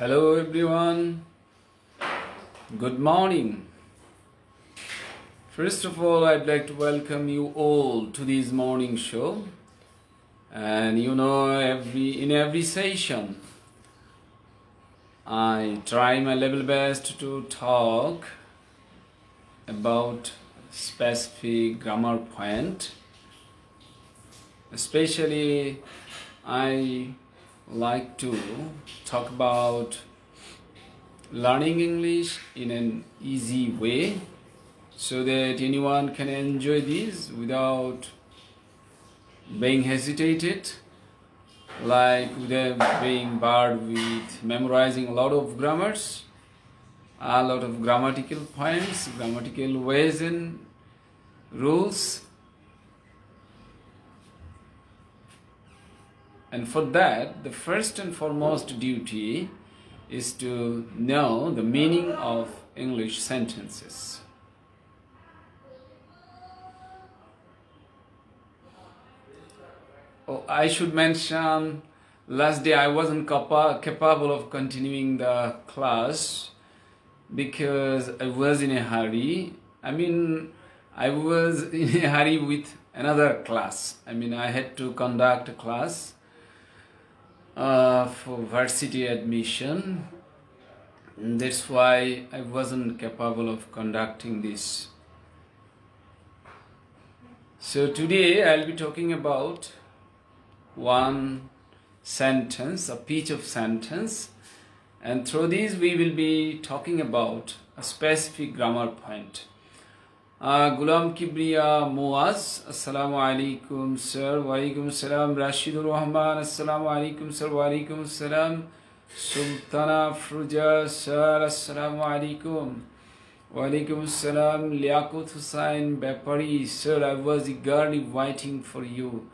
Hello everyone, good morning. First of all, I'd like to welcome you all to this morning show. And in every session, I try my level best to talk about specific grammar point. Especially, I like to talk about learning English in an easy way so that anyone can enjoy this without being hesitated, like without being bored with memorizing a lot of grammars, a lot of grammatical points, grammatical ways and rules. And for that, the first and foremost duty is to know the meaning of English sentences. Oh, I should mention, last day I wasn't capable of continuing the class because I was in a hurry. I was in a hurry with another class. I had to conduct a class for varsity admission. That's why I wasn't capable of conducting this. So today I'll be talking about one sentence, a pitch of sentence, and through this we will be talking about a specific grammar point. Gulam Kibriya Muaz, Assalamu alaikum sir, wa alaikum salam. Rashidul Rahman, Assalamu alaikum sir, wa alaikum salam. Sultana Fruja sir, Assalamu alaikum. Wa alaikum salam. Liakut Hussain Bapari sir, I was eagerly waiting for you.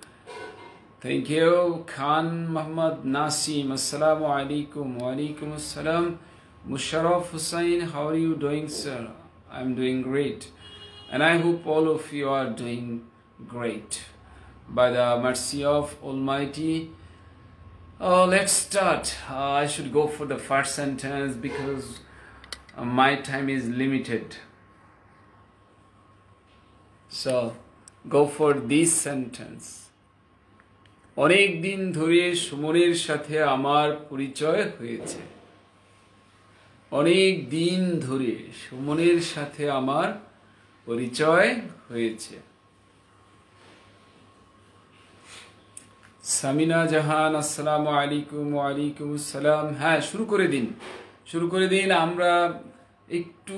Thank you. Khan Muhammad Nasim, Assalamu alaikum. Wa alaikum salam. Musharraf Hussain, how are you doing sir? I'm doing great. And I hope all of you are doing great. By the mercy of Almighty. Let's start. I should go for the first sentence because my time is limited. So, go for this sentence. অনেক দিন ধরে সুমনের সাথে আমার পরিচয় হয়েছে। অনেক দিন ধরে সুমনের সাথে আমার পরিচয় হয়েছে। সামিনা জাহান, আসসালামু আলাইকুম। ওয়া আলাইকুম আসসালাম। হ্যাঁ, শুরু করে দিন। আমরা একটু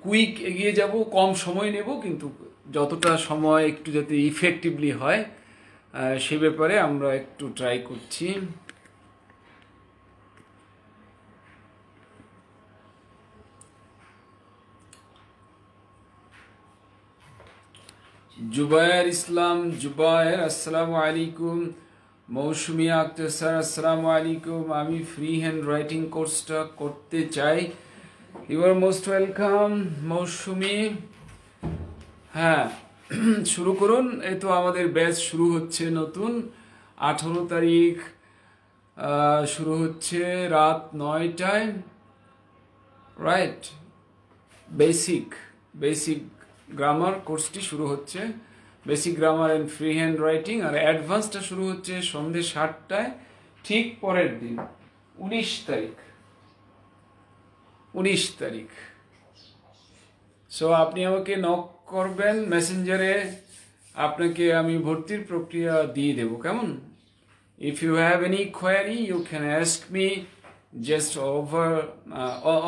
কুইক এগিয়ে যাব, কম সময় নেব, কিন্তু যতটা সময় একটু যাতে ইফেক্টিভলি হয় সে ব্যাপারে আমরা একটু ট্রাই করছি। জুবায়ের ইসলাম, জুবায়ের, আসসালামু আলাইকুম। মৌসুমিয়া আক্তার স্যার, আসসালামু আলাইকুম। আমি ফ্রি হ্যান্ড রাইটিং কোর্সটা করতে চাই। ইউ আর মোস্ট ওয়েলকাম মৌসুমি। হ্যাঁ, শুরু করুন। এই তো আমাদের ব্যাচ শুরু হচ্ছে নতুন, 18 তারিখ শুরু হচ্ছে রাত 9টায়, রাইট? বেসিক গ্রামার কোর্সটি শুরু হচ্ছে, basic grammar and free hand writing. আর অ্যাডভান্সটা শুরু হচ্ছে সন্ধ্যে 7টায়, ঠিক পরের দিন 19 তারিখ। সো আপনি আমাকে নক করবেন মেসেঞ্জারে, আপনাকে আমি ভর্তির প্রক্রিয়া দিয়ে দেব, কেমন? If you have any query you can ask me just over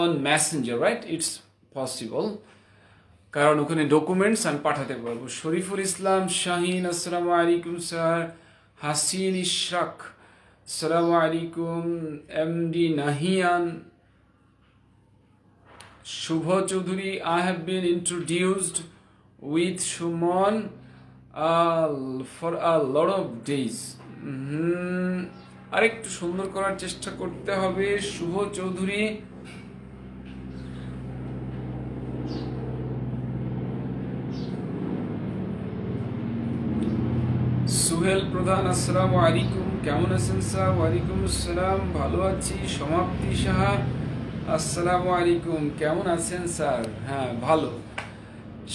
on messenger, right? It's possible, কারণ ওখানে ডকুমেন্টস আমি পাঠাতে পারবো। শরীফুল ইসলাম শাহিন, আসসালামু আলাইকুম স্যার। হাসিন ইশরাক, আসসালামু আলাইকুম। MD Nahian, Shubha Chaudhary, I have been introduced with Shumon for a lot of days. আরেকটু সুন্দর করার চেষ্টা করতে হবে। শুভ চৌধুরী, সুহেল প্রধান, আসসালামু আলাইকুম। কেমন আছেন স্যার? ওয়ালাইকুম আসসালাম, ভালো আছি। সমাপ্তি সাহা, আসসালামু আলাইকুম, কেমন আছেন স্যার? হ্যাঁ ভালো।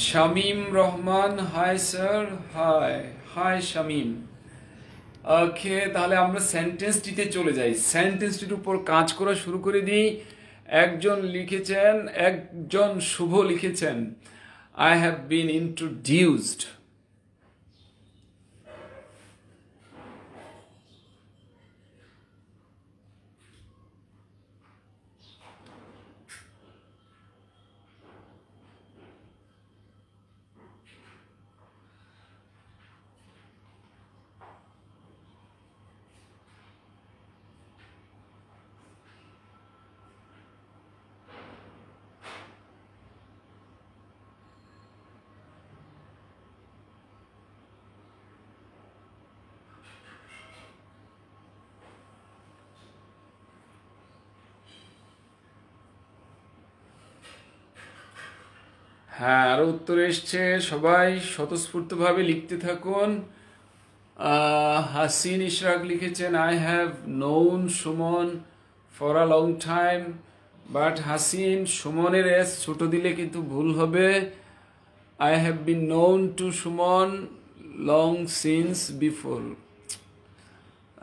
Shamim Rahman, hi sir. Hi hi Shamim. Okay, তাহলে আমরা সেন্টেন্সটিতে চলে যাই, সেন্টেন্সটির উপর কাজ করা শুরু করে দিই। একজন শুভ লিখেছেন, আই হ্যাভ বিন ইন্ট্রোডিউসড। হ্যাঁ, আরো উত্তর এসছে, সবাই স্বতঃস্ফূর্তভাবে লিখতে থাকুন। হাসিন ইশরাক লিখেছেন, I have known Suman for a long time. But Hasin, সুমনের এস ছোট দিলে কিন্তু ভুল হবে। I have bin known to Suman long since before.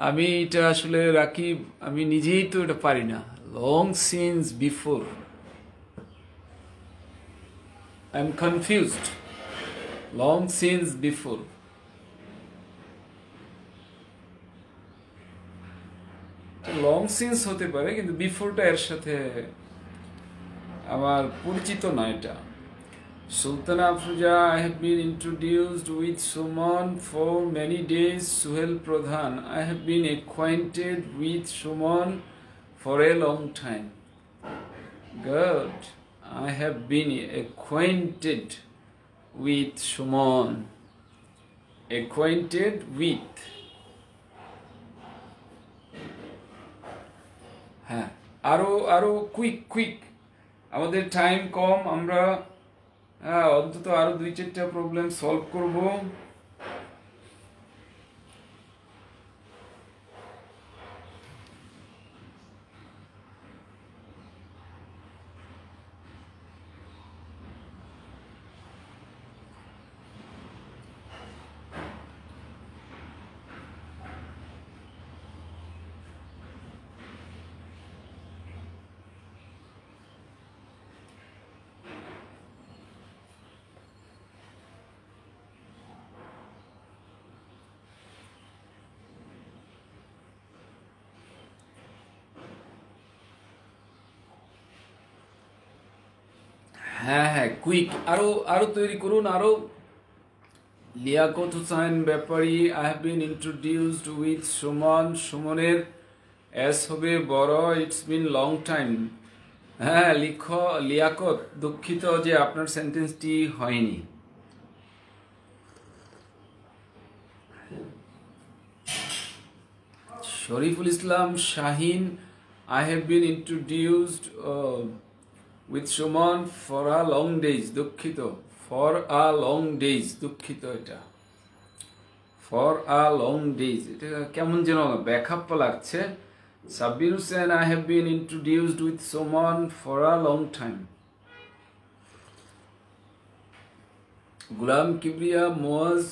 আমি এটা আসলে রাকিব, আমি নিজেই তো এটা পারি না। Long since before, I'm confused. Long since before. Long since হতে পারে, কিন্তু বিফোরটা এর সাথে আমার পরিচিত না এটা। Sultana Afroza, I have been introduced with Suman for many days. Suhel Pradhan, I have been acquainted with Suman for a long time. Good. I have been acquainted with Suman. Acquainted with. হ্যাঁ, আরো কুইক, আমাদের time কম, আমরা অন্তত আরো 2-4টা problem solve করব। হ্যাঁ, quick, আরো তৈরি করুন, আরো। Liaquat Hussain Bepari, I have been introduced with Suman. সুমনের এস হবে বড়, ইটস বিন লং টাইম। হ্যাঁ লিখো লিয়াকত, দুঃখিত যে আপনার সেন্টেন্সটি হয়নি। Shariful Islam Shahin, I have been introduced with Suman for a long days. দুঃখিত, for a long days, দুঃখিত, এটা for a long days, এটা কেমন যেন ব্যাকআপ লাগছে। Sabbir Hossain, I have been introduced with Suman for a long time. Ghulam Kibria Muaz,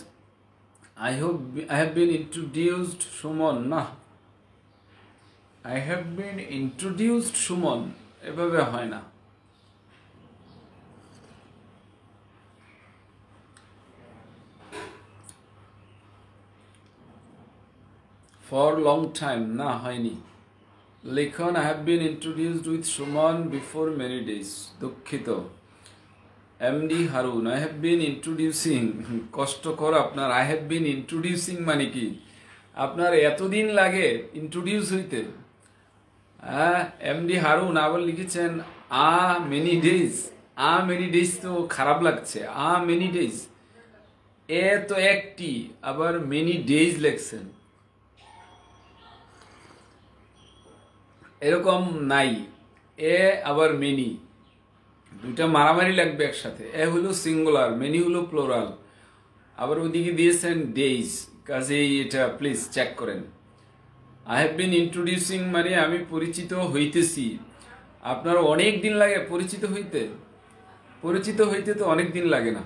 I have been introduced Suman, না, I have been introduced Suman, এভাবে হয় না। For long time, না হয়নি। লিখন, I have been introduced with Suman before many days, দুঃখিত। MD Harun, I have been introducing, কষ্টকর আপনার। I have been introducing মানে কি? আপনার এতদিন লাগে ইন্ট্রোডিউস হইতে? এমডি হারুন আবার লিখেছেন মেনি ডেজ। মেনি ডেজ তো খারাপ লাগছে। মেনি ডেজ, এ তো একটি, আবার মেনি ডেজ লেখছেন, এরকম নাই। এ আবার মেনি, দুইটা মারামারি লাগবে একসাথে। এ হলো সিঙ্গুলার, মেনি হলো প্লোরাল। আবার ওদিকে দিয়েছেন ডেইজ, কাজেই এটা প্লিজ চেক করেন। I have been introducing মানে আমি পরিচিত হইতেছি। আপনার অনেক দিন লাগে পরিচিত হইতে? পরিচিত হইতে তো অনেক দিন লাগে না।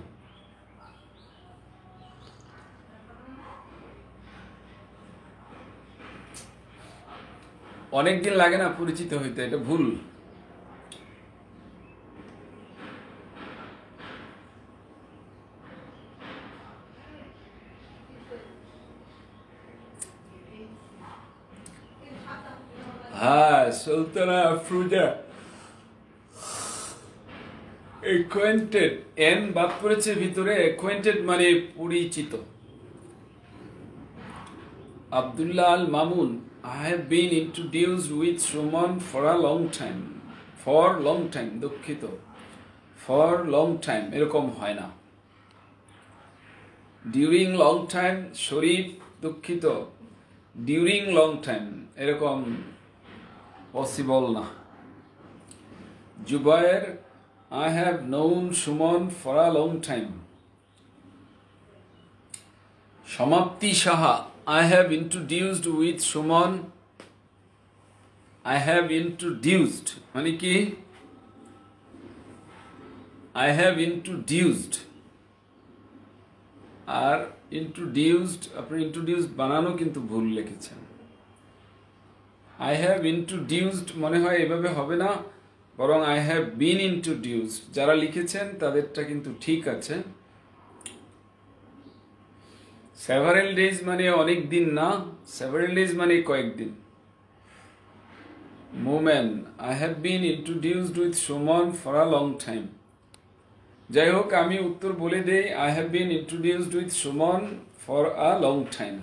অনেক দিন লাগে না পরিচিত হইতে, এটা ভুল। হ্যাঁ, সুলতানা আফরোজা acquainted, এন বাদ পড়েছে ভিতরে, acquainted মানে পরিচিত। Abdullah Al Mamun, I have been introduced with Suman for a long time. For long time, দুঃখিত। For long time, এরকম হয় না। During long time, শরীফ দুঃখিত। During long time, এরকম পসিবল না। Jubair, I have known Suman for a long time. Shamapti Shaha, I have introduced with Suman. I have introduced মানে কি? I have introduced R introduced, আপনি introduced বানানো কিন্তু ভুল লিখেছেন। I have introduced মনে হয় এভাবে হবে না, বরং I have been introduced। যারা লিখেছেন তাদেরটা কিন্তু ঠিক আছে। several days মানে অনেক দিন না, several days মানে কয়েকদিন। Momen, I have been introduced with Suman for a long time. যাই হোক, আমি উত্তর বলে দেই, I have been introduced with Suman for a long time.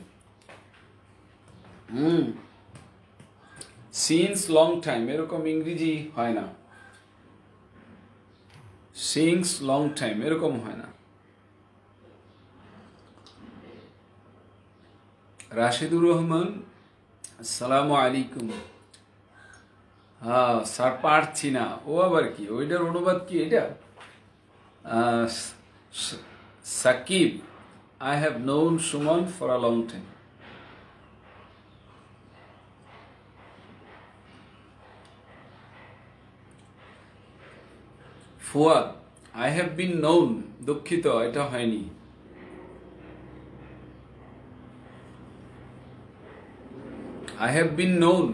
Since long time, এরকম ইংরেজি হয় না। Since long time, এরকম হয় না। রাশিদুর রহমান, আসসালামু আলাইকুম। হ্যাঁ স্যার, পারছি না। ও আবার কি? ওইটার অনুবাদ কি এটা? Shakib, I have known Suman for a long time. Fuad, I have been known, দুঃখিত এটা হয়নি। I have been known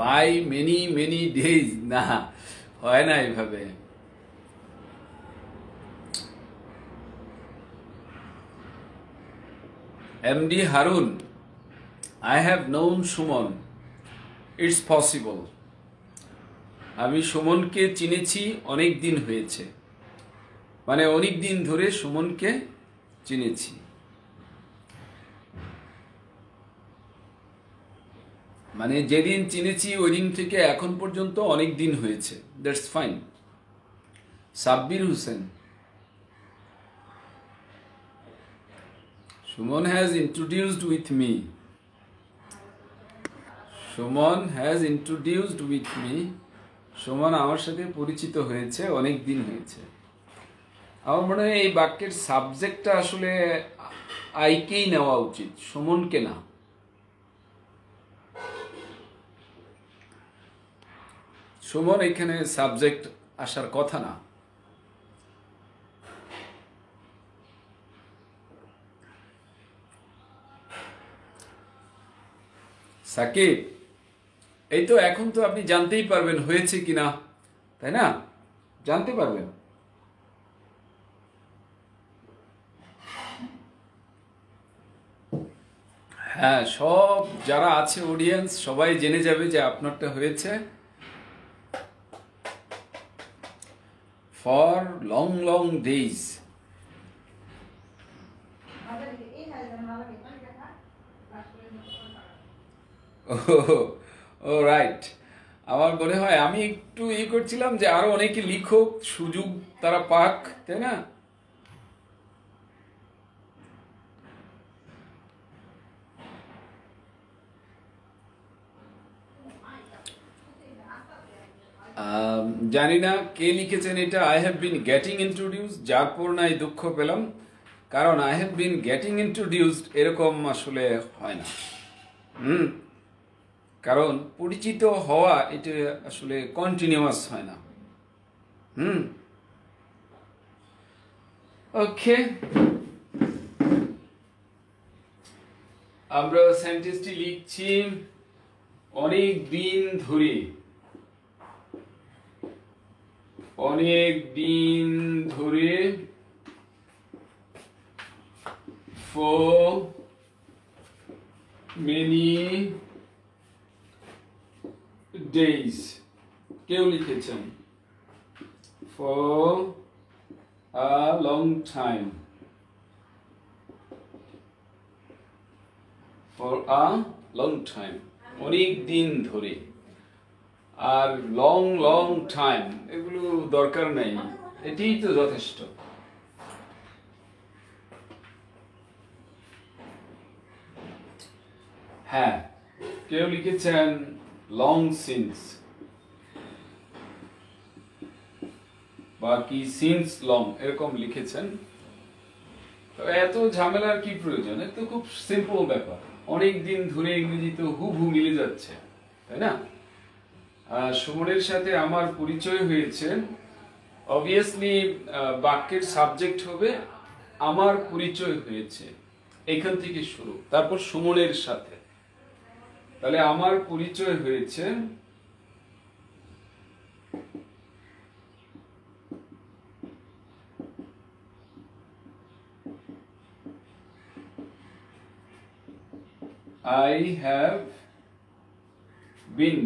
by many days, না হয় না এভাবে। MD Harun, I have known Suman, it's possible. আমি সুমনকে চিনেছি অনেক দিন হয়েছে, মানে অনেক দিন ধরে সুমনকে চিনেছি। মানে যেদিন চিনেছি ওই দিন থেকে এখন পর্যন্ত অনেক দিন হয়েছে। That's fine. Sabbir Hossain, Suman has introduced with me. Suman has introduced with me. Suman আমার সাথে পরিচিত হয়েছে, অনেক দিন হয়েছে। আমার মনে হয় এই বাক্যের সাবজেক্টটা আসলে আইকেই নেওয়া উচিত, সুমনকে না। সুমন এখানে সাবজেক্ট আসার কথা না। সাকিব, এই তো এখন তো আপনি জানতেই পারবেন হয়েছে কিনা, তাই না? জানতে পারবেন। হ্যাঁ, সব যারা আছে অডিয়েন্স সবাই জেনে যাবে যে আপনারটা হয়েছে। For long days. Oh right. আমার মনে হয় আমি একটু করছিলাম যে আরো অনেকে লিখুক, সুযোগ তারা পাক, তাই না? জানি না কে লিখেছেন এটা। I have bin getting introduce, যার পর নাই দুঃখ পেলাম, কারণ I have bin getting introduced এরকম আসলে হয় না। কারণ পরিচিত হওয়া এটা আসলে কন্টিনিউয়াস হয় না। ওকে, আমরা সেন্টেন্সটি লিখছি অনেক দিন ধরে। অনেক দিন ধরে, for many days। কেউ লিখেছেন for a long time। for a long time, অনেক দিন ধরে। আর লং লং টাইম এগুলো দরকার নেই, এটাই তো যথেষ্ট। হ্যাঁ, কেউ লিখেছেন লং সিন্স, বা কি সিন্স লং এরকম লিখেছেন। তো এত ঝামেলার কি প্রয়োজন? এত খুব সিম্পল ব্যাপার। অনেক দিন ধরে ইংরেজি তো হুবহু মিলে যাচ্ছে, তাই না? সুমনের সাথে আমার পরিচয় হয়েছে, অবভিয়াসলি বাক্যের সাবজেক্ট হবে আমার পরিচয় হয়েছে, এখান থেকে শুরু, তারপর সুমনের সাথে। তাহলে আমার পরিচয় হয়েছে I have been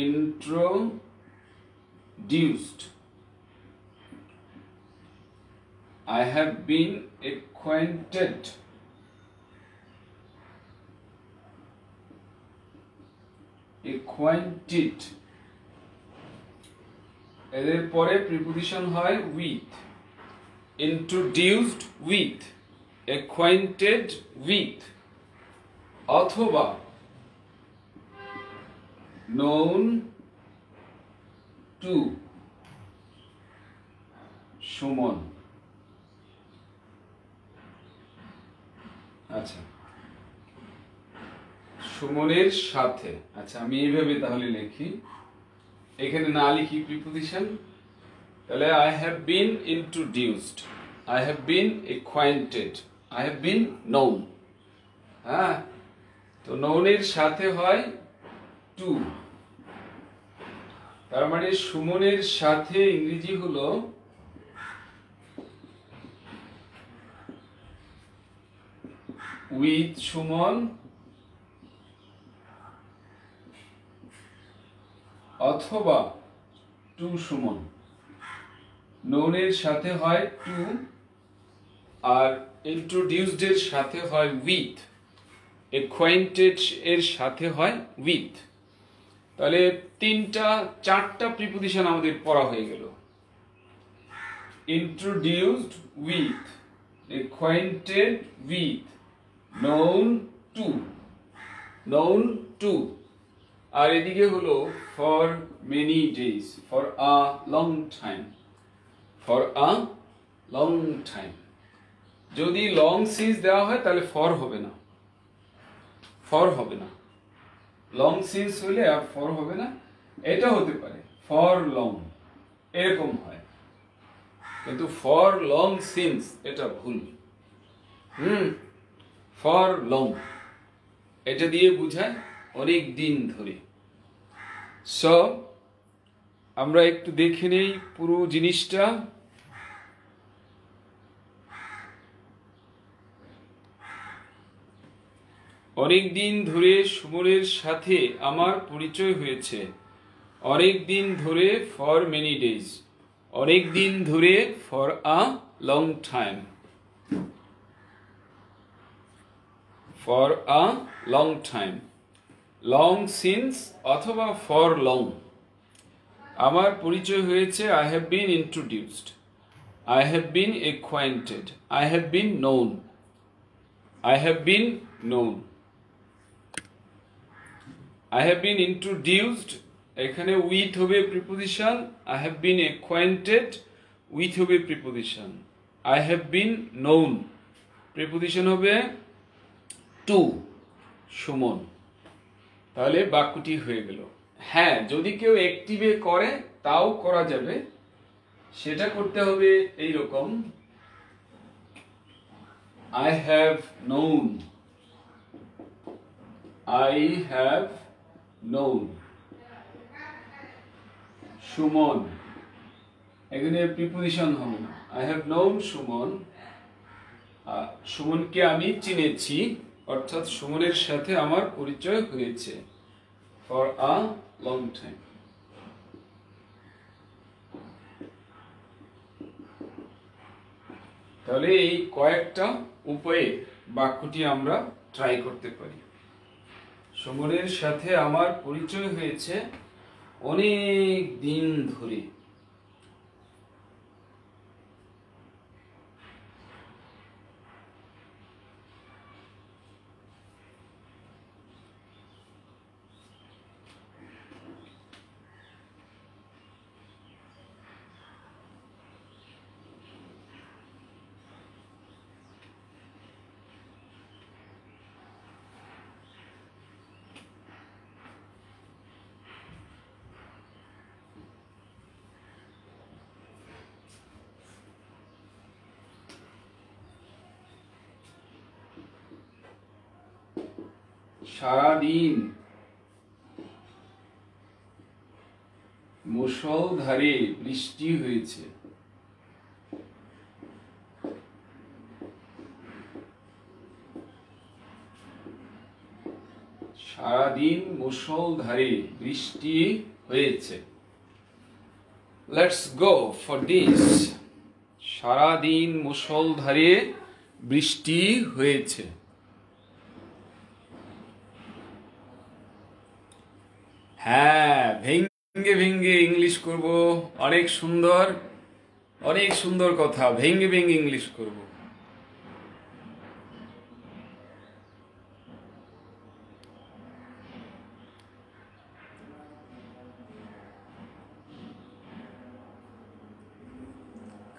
introduced, I have been acquainted, এদের পরে প্রিপোজিশন হয় with, introduced with, acquainted with, অথবা known to সুমন। আচ্ছা, সুমনের সাথে। আচ্ছা, আমি এইভাবে তাহলে লিখি, এখানে না লিখি প্রিপোজিশন। তাহলে I have been introduced, I have been acquainted, I have been known। হ্যাঁ, তো known এর সাথে হয় to, তার মানে সুমনের সাথে ইংরেজি হলো with সুমন, অথবা to সুমন। known এর সাথে হয় to, আর introduced এর সাথে হয় with, acquainted এর সাথে হয় with। তাহলে চারটা প্রিপোজিশন আমাদের পড়া হয়ে গেল। introduced with, acquainted with, known to, আর এদিকে হলো for many days, for a long time, for a long time। যদি লং সিন্স দেওয়া হয় তাহলে ফর হবে না, ফর হবে না। লং সিন্স হলে আর ফর হবে না। এটা হতে পারে ফর লং, এরকম হয়, কিন্তু ফর লং সিন্স এটা ভুল। ফর লং এটা দিয়ে বোঝায় অনেক দিন ধরে। সো আমরা একটু দেখে নেই পুরো জিনিসটা। অনেক দিন ধরে সুমনের সাথে আমার পরিচয় হয়েছে। অনেক দিন ধরে ফর মেনি ডেজ, অনেক দিন ধরে for a long time, for a long time, long since অথবা ফর লং। আমার পরিচয় হয়েছে I have been introduced, I have been acquainted, I have been known, I have been known, I have been introduced, এখানে with হবে preposition, I have been acquainted, with হবে preposition, I have been known, preposition হবে two Suman. তাহলে বাক্যটি হয়ে গেল। হ্যাঁ, যদি কেউ অ্যাক্টিভে করে তাও করা যাবে, সেটা করতে হবে এইরকম, I have known, I have known Suman. এখানে প্রিপোজিশন হবে না, I have known সুমন, সুমনকে আমি চিনেছি, অর্থাৎ সুমনের সাথে আমার পরিচয় হয়েছে for a long time। তাহলে এই কয়েকটা উপায়ে বাক্যটি আমরা ট্রাই করতে পারি। সুমনের সাথে আমার পরিচয় হয়েছে অনেক দিন ধরে। সারাদিন মুষলধারে বৃষ্টি হয়েছে। সারাদিন মুষলধারে বৃষ্টি হয়েছে। Let's go for this. সারাদিন মুষলধারে বৃষ্টি হয়েছে। হ্যাঁ, ভেঙ্গে ভেঙ্গে ইংলিশ করব, অনেক সুন্দর কথা, ভেঙ্গে ভেঙ্গে ইংলিশ করব।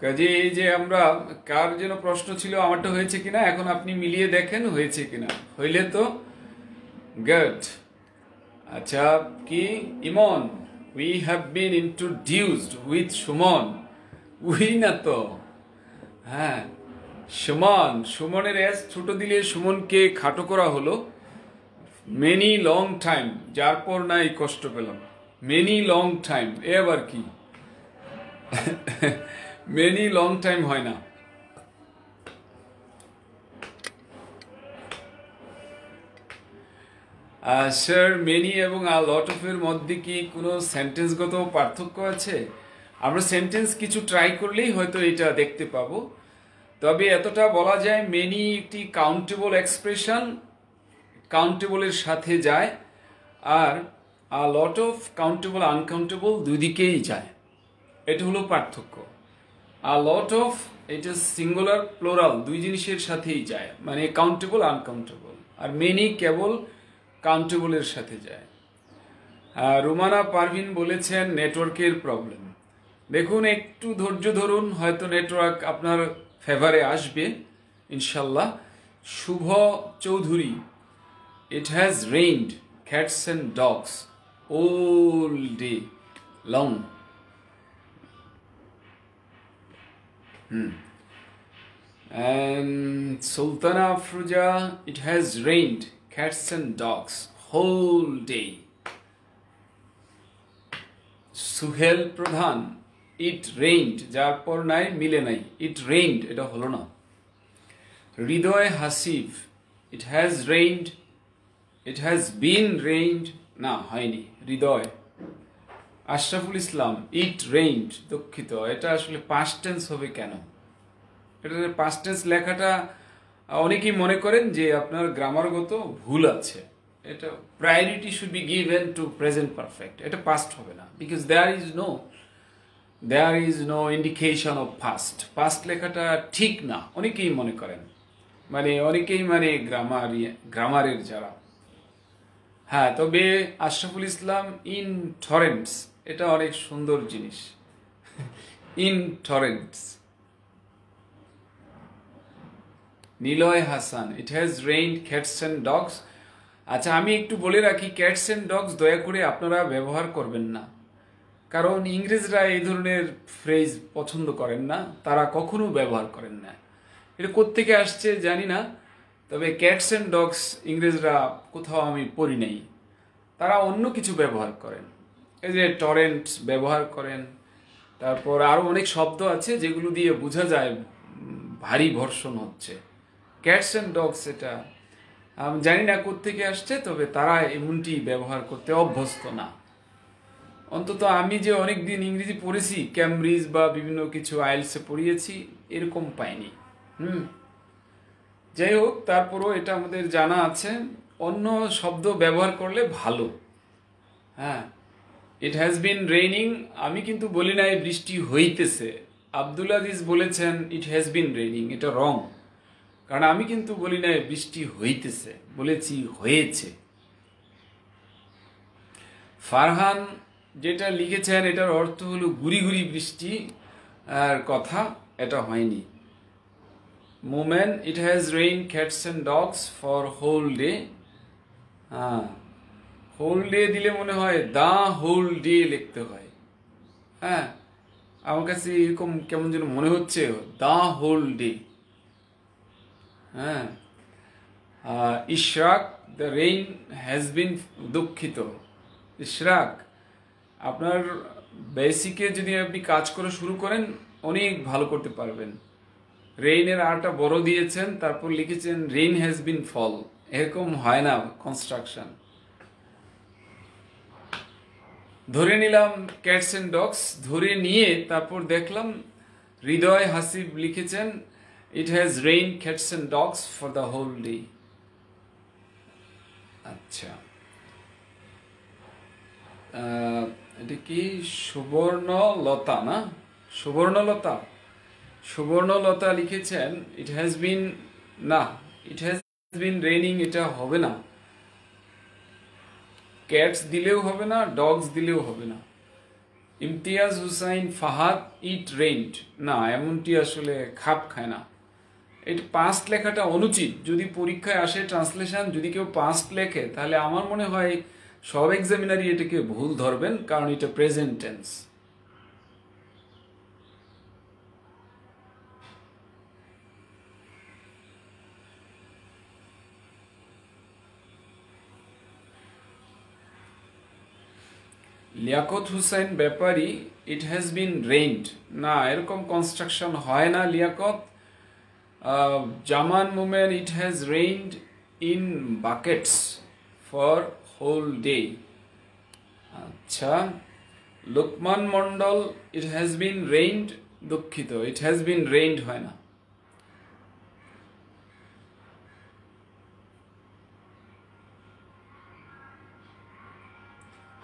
কাজে এই যে আমরা, কার যেন প্রশ্ন ছিল আমারটা হয়েছে কিনা, এখন আপনি মিলিয়ে দেখেন হয়েছে কিনা, হইলে তো গুড। আচ্ছা, কি ইমন, we have been introduced with Suman, we না তো, হ্যাঁ সুমন, সুমনের এস ছোট দিলে সুমনকে খাটো করা হলো। মেনি লং টাইম, যার পর নাই কষ্ট পেলাম, মেনি লং টাইম, এ আবার কি, মেনি লং টাইম হয় না। স্যার, মেনি এবং আ লট অফ এর মধ্যে কি কোনো সেন্টেন্সগত পার্থক্য আছে? আমরা সেন্টেন্স কিছু ট্রাই করলেই হয়তো এটা দেখতে পাবো। তবে এতটা বলা যায়, মেনি একটি কাউন্টেবল এক্সপ্রেশন, কাউন্টেবলের সাথে যায়, আর আ লট অফ কাউন্টেবল আনকাউন্টেবল দুই দিকেই যায়। এটা হলো পার্থক্য। আ লট অফ এটা সিঙ্গুলার প্লোরাল দুই জিনিসের সাথেই যায়, মানে কাউন্টেবল আনকাউন্টেবল, আর মেনি কেবল কাউন্টেবলের সাথে যায়। রুমানা পারভিন বলেছেন নেটওয়ার্কের প্রবলেম। দেখুন, একটু ধৈর্য ধরুন, হয়তো নেটওয়ার্ক আপনার ফেভারে আসবে ইনশাল্লাহ। Shubho Chowdhury, it has rained cats and dogs all day long. And Sultana Afruja, it has rained cats and dogs whole day. Suhel Pradhan, it rained, যার পর নাই মিলে নাই, it rained এটা হলো না। হৃদয় Hasif, it has rained, it has been rained, না হয়নি, হৃদয়। আশরাফুল ইসলাম, it rained, দুঃখিত, এটা আসলে পাস্ট টেন্স হবে কেন? এটা পাস্ট টেন্স লেখাটা অনেকেই মনে করেন যে আপনার গ্রামারগত ভুল আছে। এটা priority should be given to present perfect, এটা পাস্ট হবে না, because there is no indication of past. Past লেখাটা ঠিক না অনেকেই মনে করেন, মানে অনেকেই মানে গ্রামারের যারা। হ্যাঁ, তবে আশরাফুল ইসলাম, ইন টরেন্টস, এটা অনেক সুন্দর জিনিস, in torrents. Niloy Hasan, it has rained cats and dogs. আচ্ছা, আমি একটু বলে রাখি, ক্যাটস অ্যান্ড ডগস দয়া করে আপনারা ব্যবহার করবেন না, কারণ ইংরেজরা এই ধরনের ফ্রেজ পছন্দ করেন না, তারা কখনো ব্যবহার করেন না। এটা কোত্থেকে আসছে জানি না, তবে ক্যাটস অ্যান্ড ডগস ইংরেজরা কোথাও আমি পড়ি নাই, তারা অন্য কিছু ব্যবহার করেন। এই যে টরেন্ট ব্যবহার করেন, তারপর আরও অনেক শব্দ আছে যেগুলো দিয়ে বোঝা যায় ভারী ভর্ষণ হচ্ছে। ক্যাটস অ্যান্ড ডগস এটা আমি জানি না কোত্থেকে আসছে, তবে তারা এমনটি ব্যবহার করতে অভ্যস্ত না। অন্তত আমি যে অনেক দিন ইংরেজি পড়েছি, ক্যামব্রিজ বা বিভিন্ন কিছু আইএলসে পড়িয়েছি, এরকম পাইনি। যাই হোক, তারপরও এটা আমাদের জানা আছে, অন্য শব্দ ব্যবহার করলে ভালো। হ্যাঁ, ইট হ্যাজ বিন রেইনিং, আমি কিন্তু বলি নাই বৃষ্টি হইতেছে। আব্দুল আজিজ বলেছেন ইট হ্যাজ বিন রেইনিং, এটা রং, কারণ আমি কিন্তু বলি নাই বৃষ্টি হইতেছে, বলেছি হয়েছে। ফারহান যেটা লিখেছেন এটার অর্থ হলো গুড়ি গুড়ি বৃষ্টি আর কথা, এটা হয়নি। Momen, it has rain cats and dogs for whole day. হ্যাঁ, হোল ডে দিলে মনে হয় দা হোল ডে লিখতে হয়। হ্যাঁ, আমার কাছে এরকম কেমন যেন মনে হচ্ছে, দা হোল ডে। হ্যাঁ, Ishraq, the rain has been, দুঃখিত ইশরাক, আপনার বেসিকে যদি আপনি কাজ করে শুরু করেন অনেক ভালো করতে পারবেন। রেইনের আরটা বড় দিয়েছেন, তারপর লিখেছেন রেইন হ্যাজ বিন ফল, এরকম হয় না কনস্ট্রাকশন। ধরে নিলাম ক্যাটস অ্যান্ড ডগস, ধরে নিয়ে তারপর দেখলাম হৃদয় হাসিব লিখেছেন it has rain cats and dogs for the whole day. আচ্ছা, এটা কি সুবর্ণলতা না? সুবর্ণলতা, সুবর্ণলতা লিখেছেন ইট হ্যাজ বিন, না ইট হ্যাজ বিন রেইনিং এটা হবে না, ক্যাটস দিলেও হবে না, ডগস দিলেও হবে না। ইমতিয়াজ হুসাইন ফাহাদ, ইট রেইনড, না এমনটি আসলে খাপ খায় না। এটা পাস্ট লেখাটা অনুচিত, যদি পরীক্ষায় আসে ট্রান্সলেশন, যদি কেউ পাস্ট লেখে তাহলে আমার মনে হয় সব এক্সামিনারই এটাকে ভুল ধরবেন, কারণ এটা present tense. Liaquat Hussain Bepari, it has been rained, না এরকম কনস্ট্রাকশন হয় না Liaquat. Zaman Momen, it has rained in buckets for whole day. আচ্ছা, Lokman Mondal, it has been rained, দুঃখিত ইট হ্যাজ বিন রেইনড হয় না।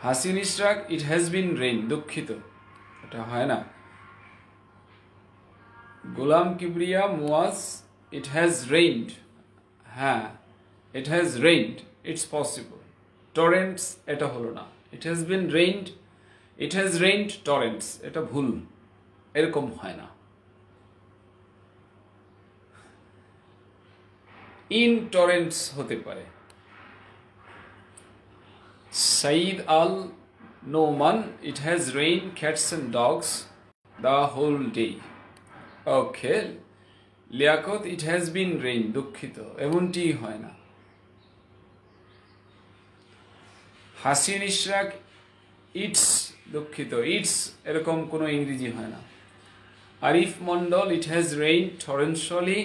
Hasin Ishraq, it has been rain, দুঃখিত এটা হয় না। Golam Kibria Muaz, it has rained, হ্যাঁ it has rained, it's possible. Torrents, এটা হলো না, ইট has been rained, it has rained torrents, এটা ভুল, এরকম হয় না। ইন টরেন্টস হতে পারে। Saeed Al Noman, it has rain cats and dogs the whole day. Okay, Liaquat, it has been rain, দুঃখিত এমনটি হয় না। হাসিন ইশরাক, ইটস, দুঃখিত ইটস এরকম কোনো ইংরেজি হয় না। Arif Mondal, it has rain torrentially,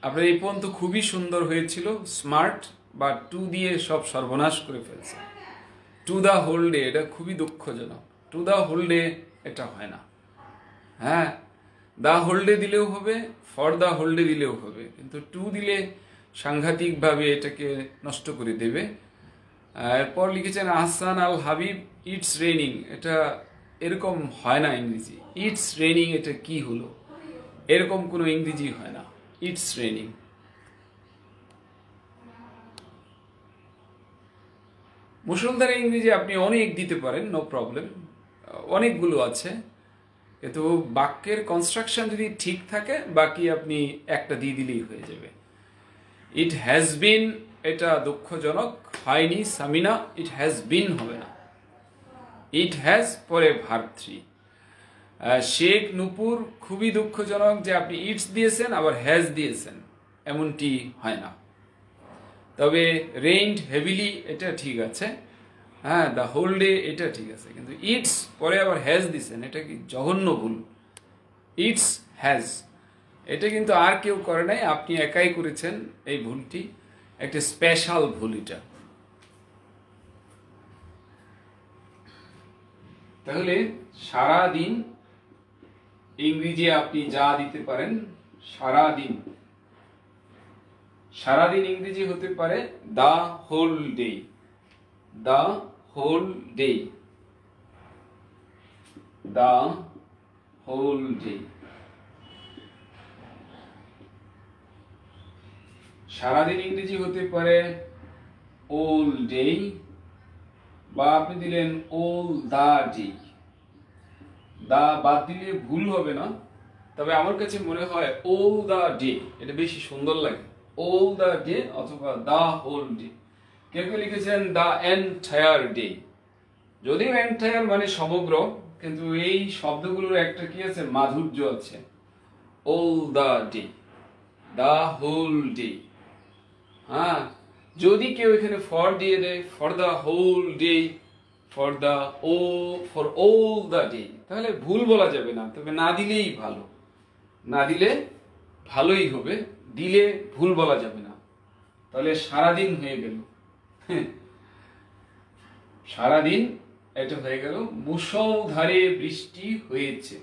আপনার এই পর্যন্ত খুবই সুন্দর হয়েছিল, স্মার্ট, বা টু দিয়ে সব সর্বনাশ করে ফেলছে। টু দ্য হোল ডে, এটা খুবই দুঃখজনক, টু দ্য হোল ডে এটা হয় না। হ্যাঁ, দ্য হোল ডে দিলেও হবে, ফর দ্য হোল ডে দিলেও হবে, কিন্তু টু দিলে সাংঘাতিকভাবে এটাকে নষ্ট করে দেবে। এরপর লিখেছেন আহসান আল হাবিব, ইটস রেইনিং, এটা এরকম হয় না ইংরেজি। ইটস রেইনিং এটা কি হলো, এরকম কোনো ইংরেজি হয় না, ইটস রেইনিং। মুষলধারে ইংরেজি আপনি অনেক দিতে পারেন, নো প্রবলেম, অনেকগুলো আছে। কিন্তু বাক্যের কনস্ট্রাকশন যদি ঠিক থাকে বাকি আপনি একটা দিয়ে দিলেই হয়ে যাবে। ইট হ্যাজ বিন, এটা দুঃখজনক, হয়নি সামিনা, ইট হ্যাজ বিন হবে না। ইট হ্যাজ পরে ভার্ব 3। শেখ নূপুর, খুবই দুঃখজনক যে আপনি ইটস দিয়েছেন আবার হ্যাজ দিয়েছেন, এমনটি হয় না। তবে রেইনড হেভিলি এটা ঠিক আছে, হ্যাঁ, দ্য হোল ডে এটা ঠিক আছে, কিন্তু ইটস পরে আবার হ্যাজ দিয়েছেন, এটা কি জঘন্য ভুল। ইটস হ্যাজ, এটা কিন্তু আর কেউ করে নাই, আপনি একাই করেছেন এই ভুলটি, একটা স্পেশাল ভুল এটা। তাহলে সারাদিন ইংরেজি আপনি যা দিতে পারেন, সারাদিন, সারাদিন ইংরেজি হতে পারে the whole day, the whole day, the whole day. সারাদিন ইংরেজি হতে পারে all day, বা আপনি দিলেন all the day। দা বাদ দিলে ভুল হবে না, তবে আমার কাছে মনে হয় all the day এটা বেশি সুন্দর লাগে, all the day অথবা the whole day। কেউ কেউ লিখেছেন the entire day, যদিও entire মানে সমগ্র, কিন্তু এই শব্দগুলোর একটা কি আছে, মাধুর্য আছে। all the day, the whole day। হ্যাঁ, যদি কেউ এখানে ফর দিয়ে দেয়, for the whole day, for the for all the day, তাহলে ভুল বলা যাবে না, তবে না দিলেই ভালো, না দিলে ভালোই হবে, দিলে ভুল বলা যাবে না। তাহলে সারাদিন হয়ে গেল, সারাদিন এটা হয়ে গেল মুষলধারে বৃষ্টি হয়েছে।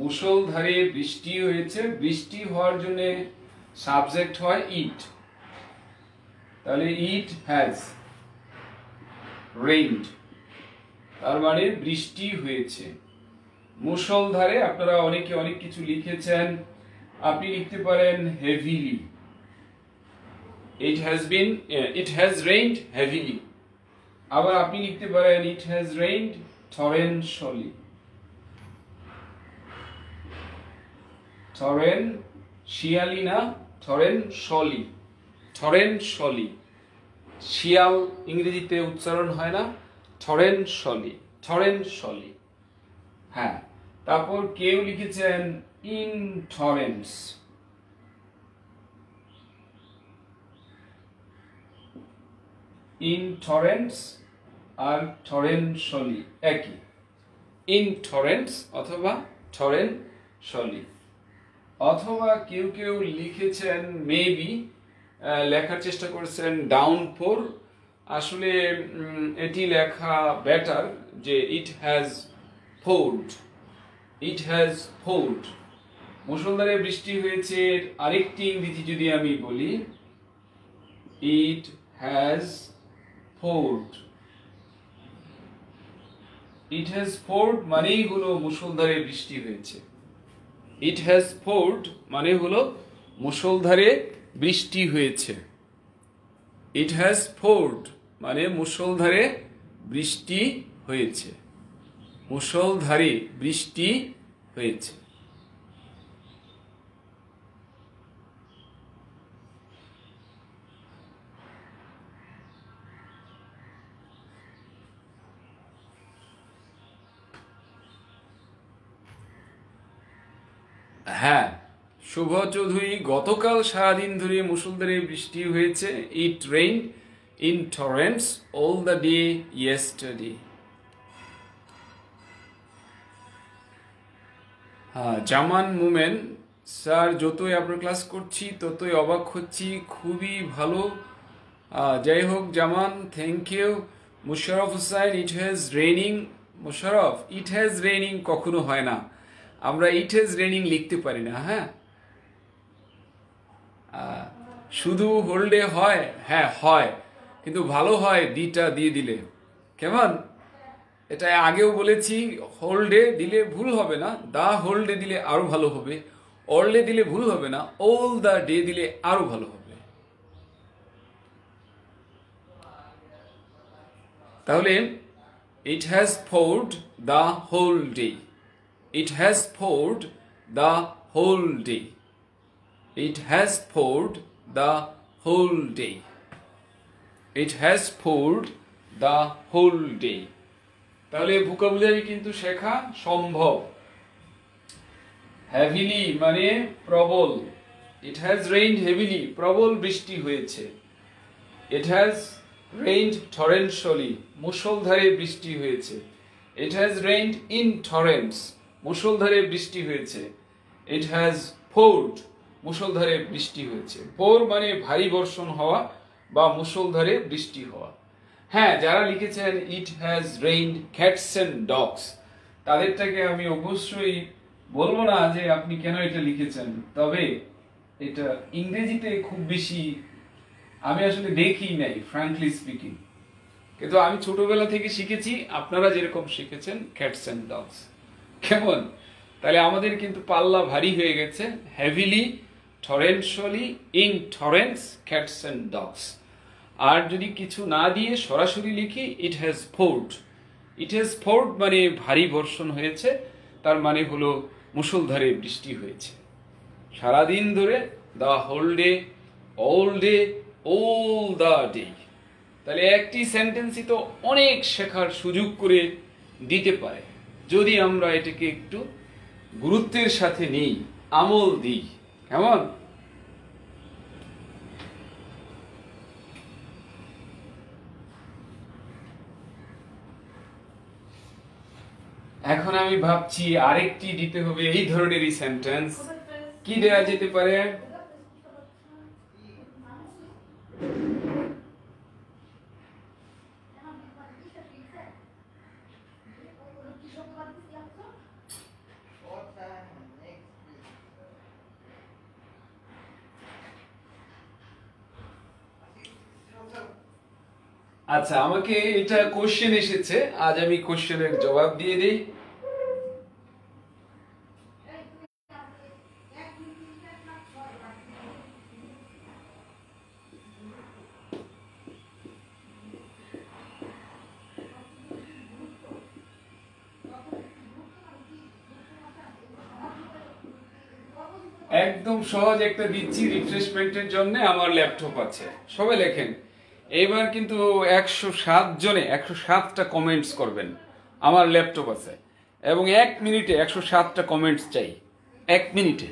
মুষলধারে বৃষ্টি হয়েছে, বৃষ্টি হওয়ার জন্য সাবজেক্ট হয় ইট, তাহলে ইট হ্যাজ রেইনড, তার মানে বৃষ্টি হয়েছে। মুষলধারে আপনারা অনেকে অনেক কিছু লিখেছেন, আপনি লিখতে পারেন heavily, it has rained heavily, আবার আপনি লিখতে পারেন ইট হ্যাজ রেইনড টরেনশিয়ালি, টরেনশিয়ালি না, টরেনশিয়ালি, টরেনশিয়ালি, শিয়াল ইংরেজিতে উচ্চারণ হয় না, টরেনশিয়ালি, টরেনশিয়ালি। হ্যাঁ, তারপর কেউ লিখেছেন ইন টরেন্স, ইন টরেন্স আর টরেনশিয়ালি একই, ইন টরেন্স অথবা টরেনশিয়ালি। অথবা কেউ কেউ লিখেছেন মেবি, লেখার চেষ্টা করেছেন ডাউনপোর, আসলে এটি লেখা বেটার যে it has poured, it has poured. মুষলধারে বৃষ্টি হয়েছে আরেকটি ইংরেজি যদি আমি বলি, it has poured, it has poured মানেই হলো মুষলধারে বৃষ্টি হয়েছে, ইট হ্যাজ পোর্ড মানে হলো মুষলধারে বৃষ্টি হয়েছে, ইট হ্যাজ পোর্ড মানে মুষলধারে বৃষ্টি হয়েছে, মুষলধারে বৃষ্টি হয়েছে। হ্যাঁ, শুভ চৌধুরী, গতকাল সারাদিন ধরে মুষলধারে বৃষ্টি হয়েছে, it rained in torrents all the day yesterday. হ্যাঁ, জামান মুমেন, স্যার যতই আপনার ক্লাস করছি ততই অবাক হচ্ছি, খুবই ভালো। যাই হোক Zaman, thank you. Musharraf Hussain, it has raining, Musharraf it has raining কখনো হয় না, আমরা ইট হ্যাজ রেইনিং লিখতে পারি না। হ্যাঁ, শুধু হোল্ডে হয়, হ্যাঁ হয়, কিন্তু ভালো হয় দিটা দিয়ে দিলে। কেমন, এটা আগেও বলেছি, হোল্ডে দিলে ভুল হবে না, দা হোল্ডে দিলে আরো ভালো হবে, অল ডে দিলে ভুল হবে না, অল দ্য ডে দিলে আরো ভালো হবে। তাহলে it has poured the whole day. It has poured the whole day. It has poured the whole day. It has poured the whole day. তাহলে ভোকাবুলারি কিন্তু শেখা সম্ভব। heavily মানে প্রবল। It has rained heavily, প্রবল বৃষ্টি হয়েছে। It has rained torrentially, মুষলধারে বৃষ্টি হয়েছে। It has rained in torrents, মুষলধারে বৃষ্টি হয়েছে। It has poured, মুষলধারে বৃষ্টি হয়েছে। pour মানে ভারী বর্ষণ হওয়া বা মুষলধারে বৃষ্টি হওয়া। হ্যাঁ, যারা লিখেছেন it has rained cats and dogs, তাদেরটাকে আমি অবশ্যই বলবো না যে আপনি কেন এটা লিখেছেন, তবে এটা ইংরেজিতে খুব বেশি আমি আসলে দেখি নাই, ফ্র্যাঙ্কলি স্পিকিং। কিন্তু আমি ছোটবেলা থেকে শিখেছি, আপনারা যেরকম শিখেছেন ক্যাটস অ্যান্ড ডগস। কেমন? তাহলে আমাদের কিন্তু পাল্লা ভারী হয়ে গেছে। Heavily, torrentially, in torrents, cats and dogs. আর যদি কিছু না দিয়ে সরাসরি লিখি it has poured. It has poured মানে ভারী বর্ষণ হয়েছে, তার মানে হলো মুষলধারে বৃষ্টি হয়েছে সারাদিন ধরে। The whole day, all day, all the day। তাহলে একটি সেন্টেন্সই তো অনেক শেখার সুযোগ করে দিতে পারে যদি আমরা এটাকে একটু গুরুত্বের সাথে নিই, আমল দিই। কেমন? এখন আমি ভাবছি আরেকটি দিতে হবে এই ধরনেরই সেন্টেন্স। কি দেওয়া যেতে পারে? আচ্ছা, আমাকে এটা কোশ্চেন এসেছে, আজ আমি কোশ্চেনের জবাব দিয়ে দিই। একদম সহজ একটা দিচ্ছি রিফ্রেশমেন্টের জন্য। আমার ল্যাপটপ আছে, সবাই লেখেন। এবার কিন্তু 107 জনে 107টা কমেন্টস করবেন। আমার ল্যাপটপ আছে এবং 1 মিনিটে 107টা কমেন্টস চাই। 1 মিনিটে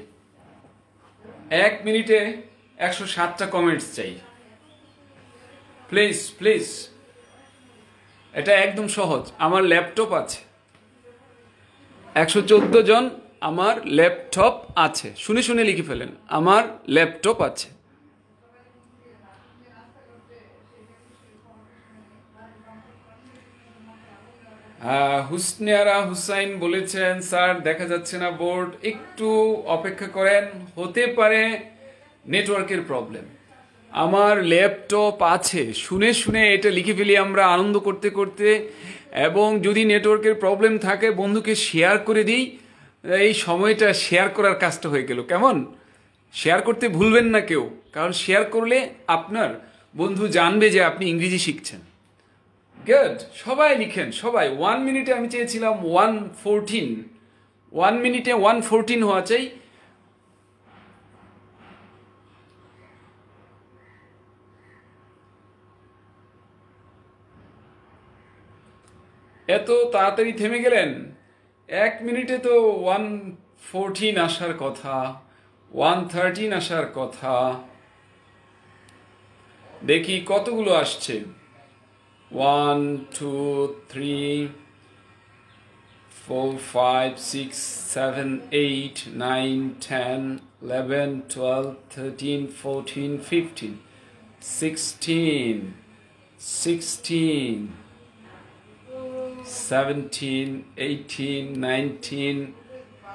107টা কমেন্টস চাই। প্লিজ প্লিজ, এটা একদম সহজ। আমার ল্যাপটপ আছে, 114 জন আমার ল্যাপটপ আছে। শুনে শুনে লিখে ফেলেন, আমার ল্যাপটপ আছে। হুসনিয়ারা হুসাইন বলেছেন স্যার দেখা যাচ্ছে না বোর্ড, একটু অপেক্ষা করেন, হতে পারে নেটওয়ার্কের প্রবলেম। আমার ল্যাপটপ আছে, শুনে শুনে এটা লিখে ফেলি আমরা আনন্দ করতে করতে। এবং যদি নেটওয়ার্কের প্রবলেম থাকে বন্ধুকে শেয়ার করে দিই, এই সময়টা শেয়ার করার কাজটা হয়ে গেল। কেমন? শেয়ার করতে ভুলবেন না কেউ, কারণ শেয়ার করলে আপনার বন্ধু জানবে যে আপনি ইংরেজি শিখছেন। গুড, সবাই লিখেন, সবাই। 1 মিনিটে আমি চেয়েছিলাম 114, 1 মিনিটে 114 হওয়া চাই। এত তাড়াতাড়ি থেমে গেলেন? 1 মিনিটে তো 114 আসার কথা, 113 আসার কথা। দেখি কতগুলো আসছে। 1 2 3 4 5 6 7 8 9 10 11 12 13 14 15 16 16 17 18 19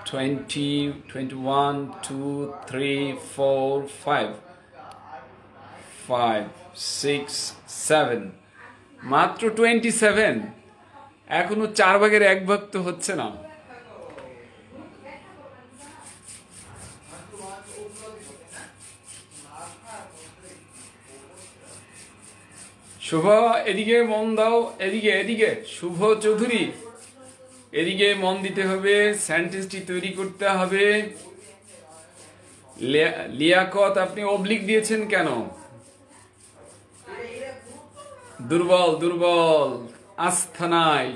20 21 2 3 4 5 5 6 7, মাত্র 27। এখনো 4 ভাগের 1 ভাগ তো হচ্ছে না। শুভ এদিকে মন দাও, এদিকে এদিকে শুভ চৌধুরী এদিকে মন দিতে হবে, সেন্টেন্সটি তৈরি করতে হবে। লিয়াকত আপনি অবলিক দিয়েছেন কেন? দুর্বল দুর্বল, আস্থা নাই।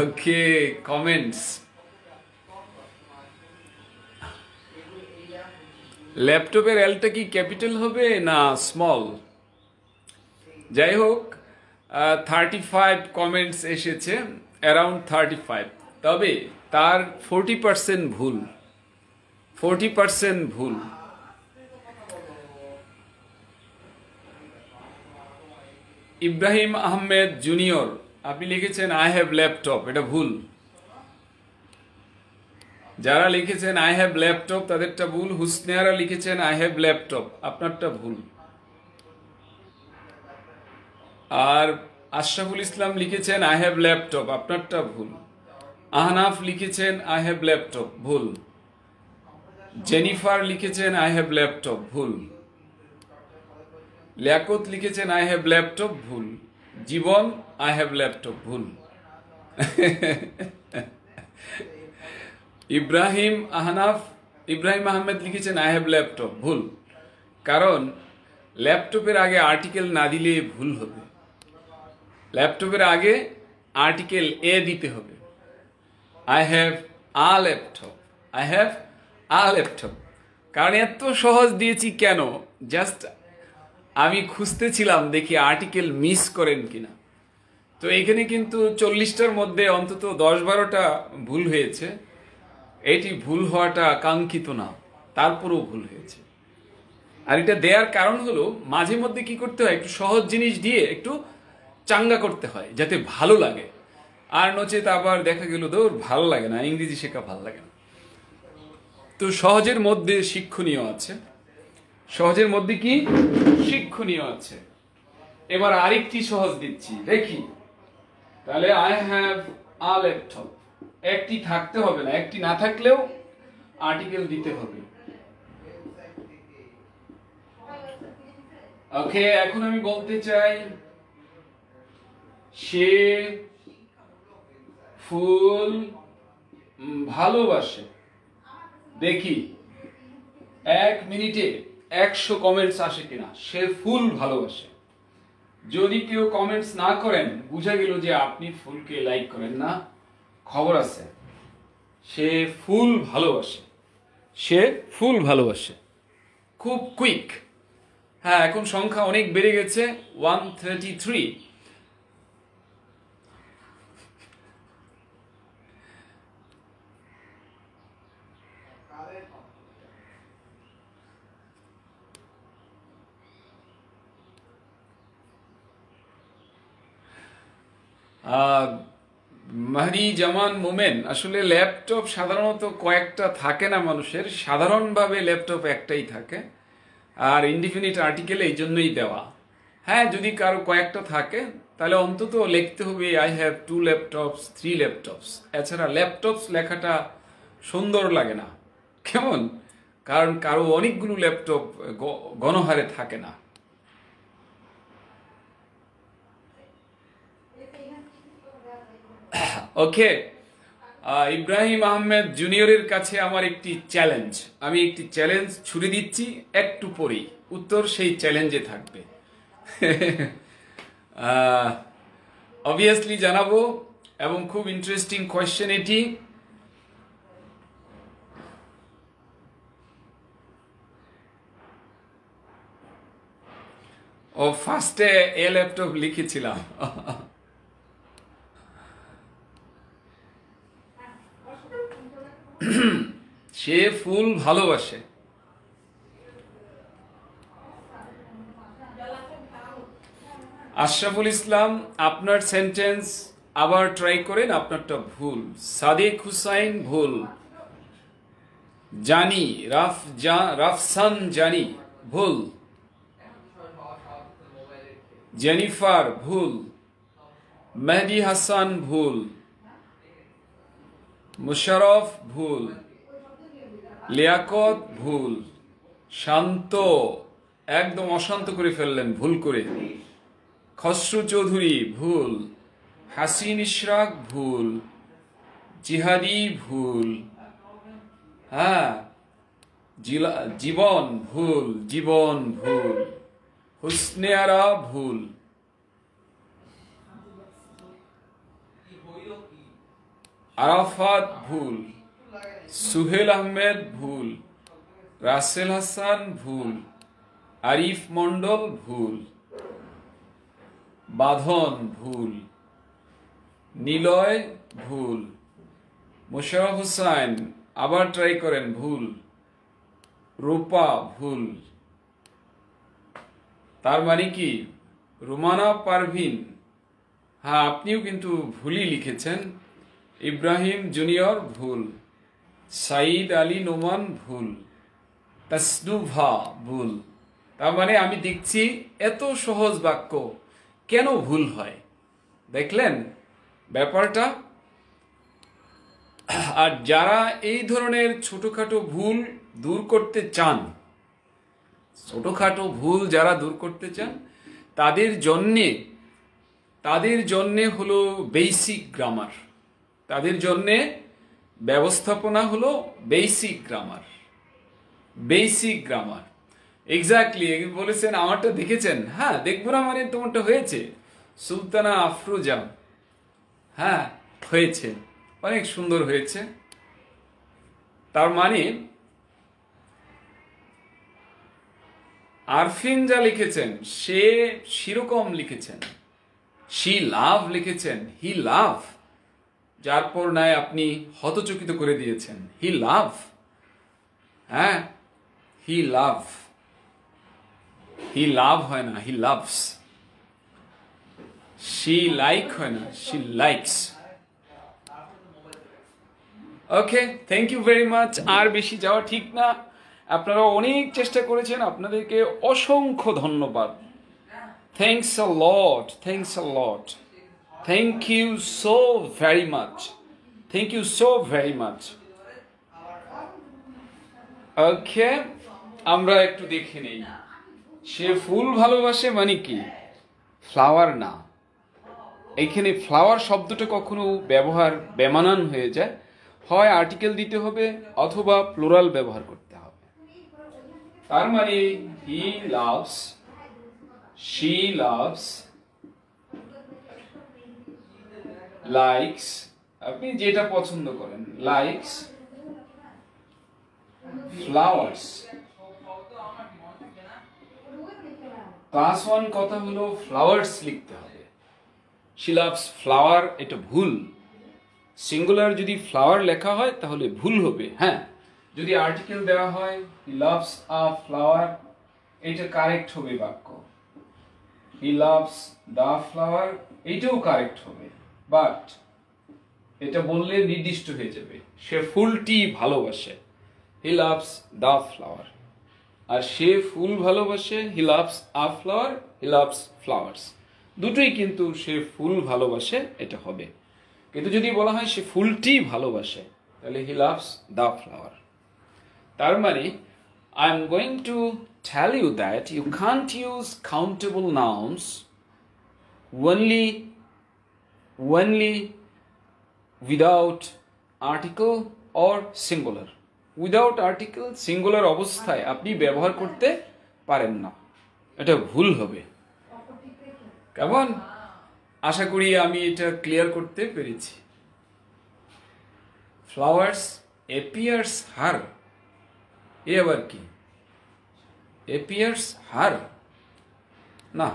ওকে, কমেন্টস। ল্যাপটপের এলটা কি ক্যাপিটাল হবে না স্মল? যাই হোক, 35 কমেন্টস এসেছে, অ্যারাউন্ড 35, তবে তার 40% ভুল, 40% ভুল। ইব্রাহিম আহমেদ জুনিয়র আপনি লিখেছেন আই হ্যাভ ল্যাপটপ, এটা ভুল। যারা লিখেছেন আই হ্যাভ ল্যাপটপ তাদেরটা ভুল। হুসনেয়ারা লিখেছেন আই হ্যাভ ল্যাপটপ, আপনারটা ভুল। আর আশরাফুল ইসলাম লিখেছেন আই হ্যাভ ল্যাপটপ, আপনারটা ভুল। আহনাফ লিখেছেন আই হ্যাভ ল্যাপটপ, ভুল। জেনিফার লিখেছেন আই হ্যাভ ল্যাপটপ, ভুল। লিয়াকত লিখেছেন আই হ্যাভ ল্যাপটপ, ভুল। জীবন আই হ্যাভ ল্যাপটপ, ভুল। ইব্রাহিম আহমেদ লিখেছেন আই হ্যাভ ল্যাপটপ, ভুল। কারণ ল্যাপটপের আগে আর্টিকেল না দিলে ভুল হবে। ল্যাপটপের আগে আর্টিকেল এ দিতে হবে। I have a laptop, I have a laptop. কারণ এত সহজ দিয়েছি কেন, জাস্ট আমি খুঁজতেছিলাম দেখি আর্টিকেল মিস করেন কিনা। তো এখানে কিন্তু 40টার মধ্যে অন্তত 10-12টা ভুল হয়েছে। এটি ভুল হওয়াটা কাঙ্ক্ষিত না, তারপরেও ভুল হয়েছে। আর এটা দেওয়ার কারণ হলো মাঝে মধ্যে কি করতে হয়, একটু সহজ জিনিস দিয়ে একটু চাঙ্গা করতে হয় যাতে ভালো লাগে। আর নচেত আবার দেখা গেল দৌড় ভালো লাগে না, ইংরেজি শেখা ভালো লাগে না। তো সহজের মধ্যে শিক্ষণীয় আছে, সহজের মধ্যে কি শিক্ষণীয় আছে। এবার আরেকটি সহজ দিচ্ছি, দেখি। তাহলে আই হ্যাভ আ ল্যাপটপ, একটি থাকতে হবে না, একটি না থাকলেও আর্টিকেল দিতে হবে। ওকে, এখন আমি বলতে চাই সে ফুল ভালোবাসে। দেখি 1 মিনিটে 100 কমেন্টস আসে কিনা। সে ফুল ভালোবাসে। যদি কেউ কমেন্টস না করেন, বুঝা গেল যে আপনি ফুলকে লাইক করেন না, খবর আছে। সে ফুল ভালোবাসে, সে ফুল ভালোবাসে। খুব কুইক। হ্যাঁ, এখন সংখ্যা অনেক বেড়ে গেছে, 133। মাহরি জামান মোমেন, আসলে ল্যাপটপ সাধারণত কয়েকটা থাকে না মানুষের, সাধারণভাবে ল্যাপটপ একটাই থাকে। আর ইনডিফিনিট আর্টিকেল এই জন্যই দেওয়া। হ্যাঁ, যদি কারো কয়েকটা থাকে তাহলে অন্তত লিখতে হবে আই হ্যাভ 2 ল্যাপটপস, 3 ল্যাপটপস। এছাড়া ল্যাপটপস লেখাটা সুন্দর লাগে না, কেমন? কারণ কারো অনেকগুলো ল্যাপটপ গণহারে থাকে না। ওকে, ইব্রাহিম আহমেদ জুনিয়রের কাছে আমার একটি চ্যালেঞ্জ, আমি একটি চ্যালেঞ্জ ছুড়ে দিচ্ছি, একটু পরেই উত্তর সেই চ্যালেঞ্জে থাকবে। অবভিয়াসলি জানাবো, এবং খুব ইন্টারেস্টিং কোয়েশ্চেন এটি। ও ফার্স্টে এ ল্যাপটপ লিখেছিলাম। সে ফুল ভালোবাসে। আশরাফুল ইসলাম, আপনার সেন্টেন্স আবার ট্রাই করেন, আপনারটা ভুল। সাদেক হুসাইন ভুল। জানি, রাফসান জানি, ভুল। জেনিফার ভুল। মেহেদি হাসান ভুল, মুশারফ ভুল, লিয়াকত ভুল, শান্ত একদম অশান্ত করে ফেললেন ভুল করে, খসরু চৌধুরী ভুল, হাসিন ইশরাক ভুল, জিহাদি ভুল, হ্যাঁ জীবন ভুল, জীবন ভুল, হুসনে আরা ভুল, আরাফাত ভুল, সুহেল আহমেদ ভুল, রাসেল হাসান ভুল, আরিফ মন্ডল ভুল, বাঁধন ভুল, নিলয় ভুল, মোশাররফ হোসাইন আবার ট্রাই করেন ভুল, রূপা ভুল। তার মানে কি রুমানা পারভিন, হ্যাঁ আপনিও কিন্তু ভুলই লিখেছেন। ইব্রাহিম জুনিয়র ভুল, সাইদ আলী নোমান ভুল, তাসনুভা ভুল। তার মানে আমি দেখছি এত সহজ বাক্য কেন ভুল হয়, দেখলেন ব্যাপারটা। আর যারা এই ধরনের ছোটখাটো ভুল দূর করতে চান, ছোটখাটো ভুল যারা দূর করতে চান তাদের জন্যে হলো বেসিক গ্রামার, তাদের জন্যে ব্যবস্থাপনা হলো basic grammar. Basic grammar exactly বলেছেন, আমারটা দেখেছেন? হ্যাঁ দেখবো না মানে তোমারটা হয়েছে। সুলতানা আফরোজা, হ্যাঁ হয়েছে, অনেক সুন্দর হয়েছে। তার মানে আরফিন যা লিখেছেন সে সেরকম লিখেছেন, শি লাভ লিখেছেন, হি লাভ, যার পর নাই আপনি হতচকিত করে দিয়েছেন, হি লাভ, হ্যাঁ হি লাভ, হি লাভ হয় না, হি লাভস। শি লাইক হয় না, she likes. Okay, thank you very much. আর বেশি যাওয়া ঠিক না, আপনারা অনেক চেষ্টা করেছেন, আপনাদেরকে অসংখ্য ধন্যবাদ। Thanks a lot, thanks a lot, thank you so very much, thank you so very much. Okay, আমরা একটু দেখে নেই। সে ফুল ভালোবাসে মানে কি? ফ্লাওয়ার না, এইখানে ফ্লাওয়ার শব্দটা কখনো ব্যবহার বেমানান হয়ে যায়, হয় আর্টিকেল দিতে হবে অথবা প্লুরাল ব্যবহার করতে হবে। তার মানে he loves, she loves, likes, আপনি যেটা পছন্দ করেন, লাইকস ফ্লাওয়ার্স। ক্লাস 1 কথা হলো ফ্লাওয়ার্স লিখতে হবে, শি লাভস ফ্লাওয়ার, এটা ভুল। সিঙ্গুলার যদি ফ্লাওয়ার লেখা হয় তাহলে ভুল হবে। হ্যাঁ, যদি আর্টিকেল দেওয়া হয় হি লাভস আ ফ্লাওয়ার, এটা কারেক্ট হবে বাক্য। হি লাভস দা ফ্লাওয়ার, এটাও কারেক্ট হবে, বাট এটা বললে নির্দিষ্ট হয়ে যাবে, সে ফুলটি ভালোবাসে, হি লাভস দা ফ্লাওয়ার। আর সে ফুল ভালোবাসে, he loves a flower, he loves flowers, দুটোই কিন্তু সে ফুল ভালোবাসে এটা হবে। কিন্তু যদি বলা হয় সে ফুলটি ভালোবাসে, তাহলে হি লাভস দা ফ্লাওয়ার। তার মানে I am going to tell you that you can't use countable nouns only without article or singular. Without article singular অবস্থায় আপনি ব্যবহার করতে পারেন না, এটা ভুল হবে। কেমন? আশা করি আমি এটা ক্লিয়ার করতে পেরেছি। ফ্লাওয়ার্স অ্যাপিয়ার্স হার, এ আবার কি? অ্যাপিয়ার্স হার না,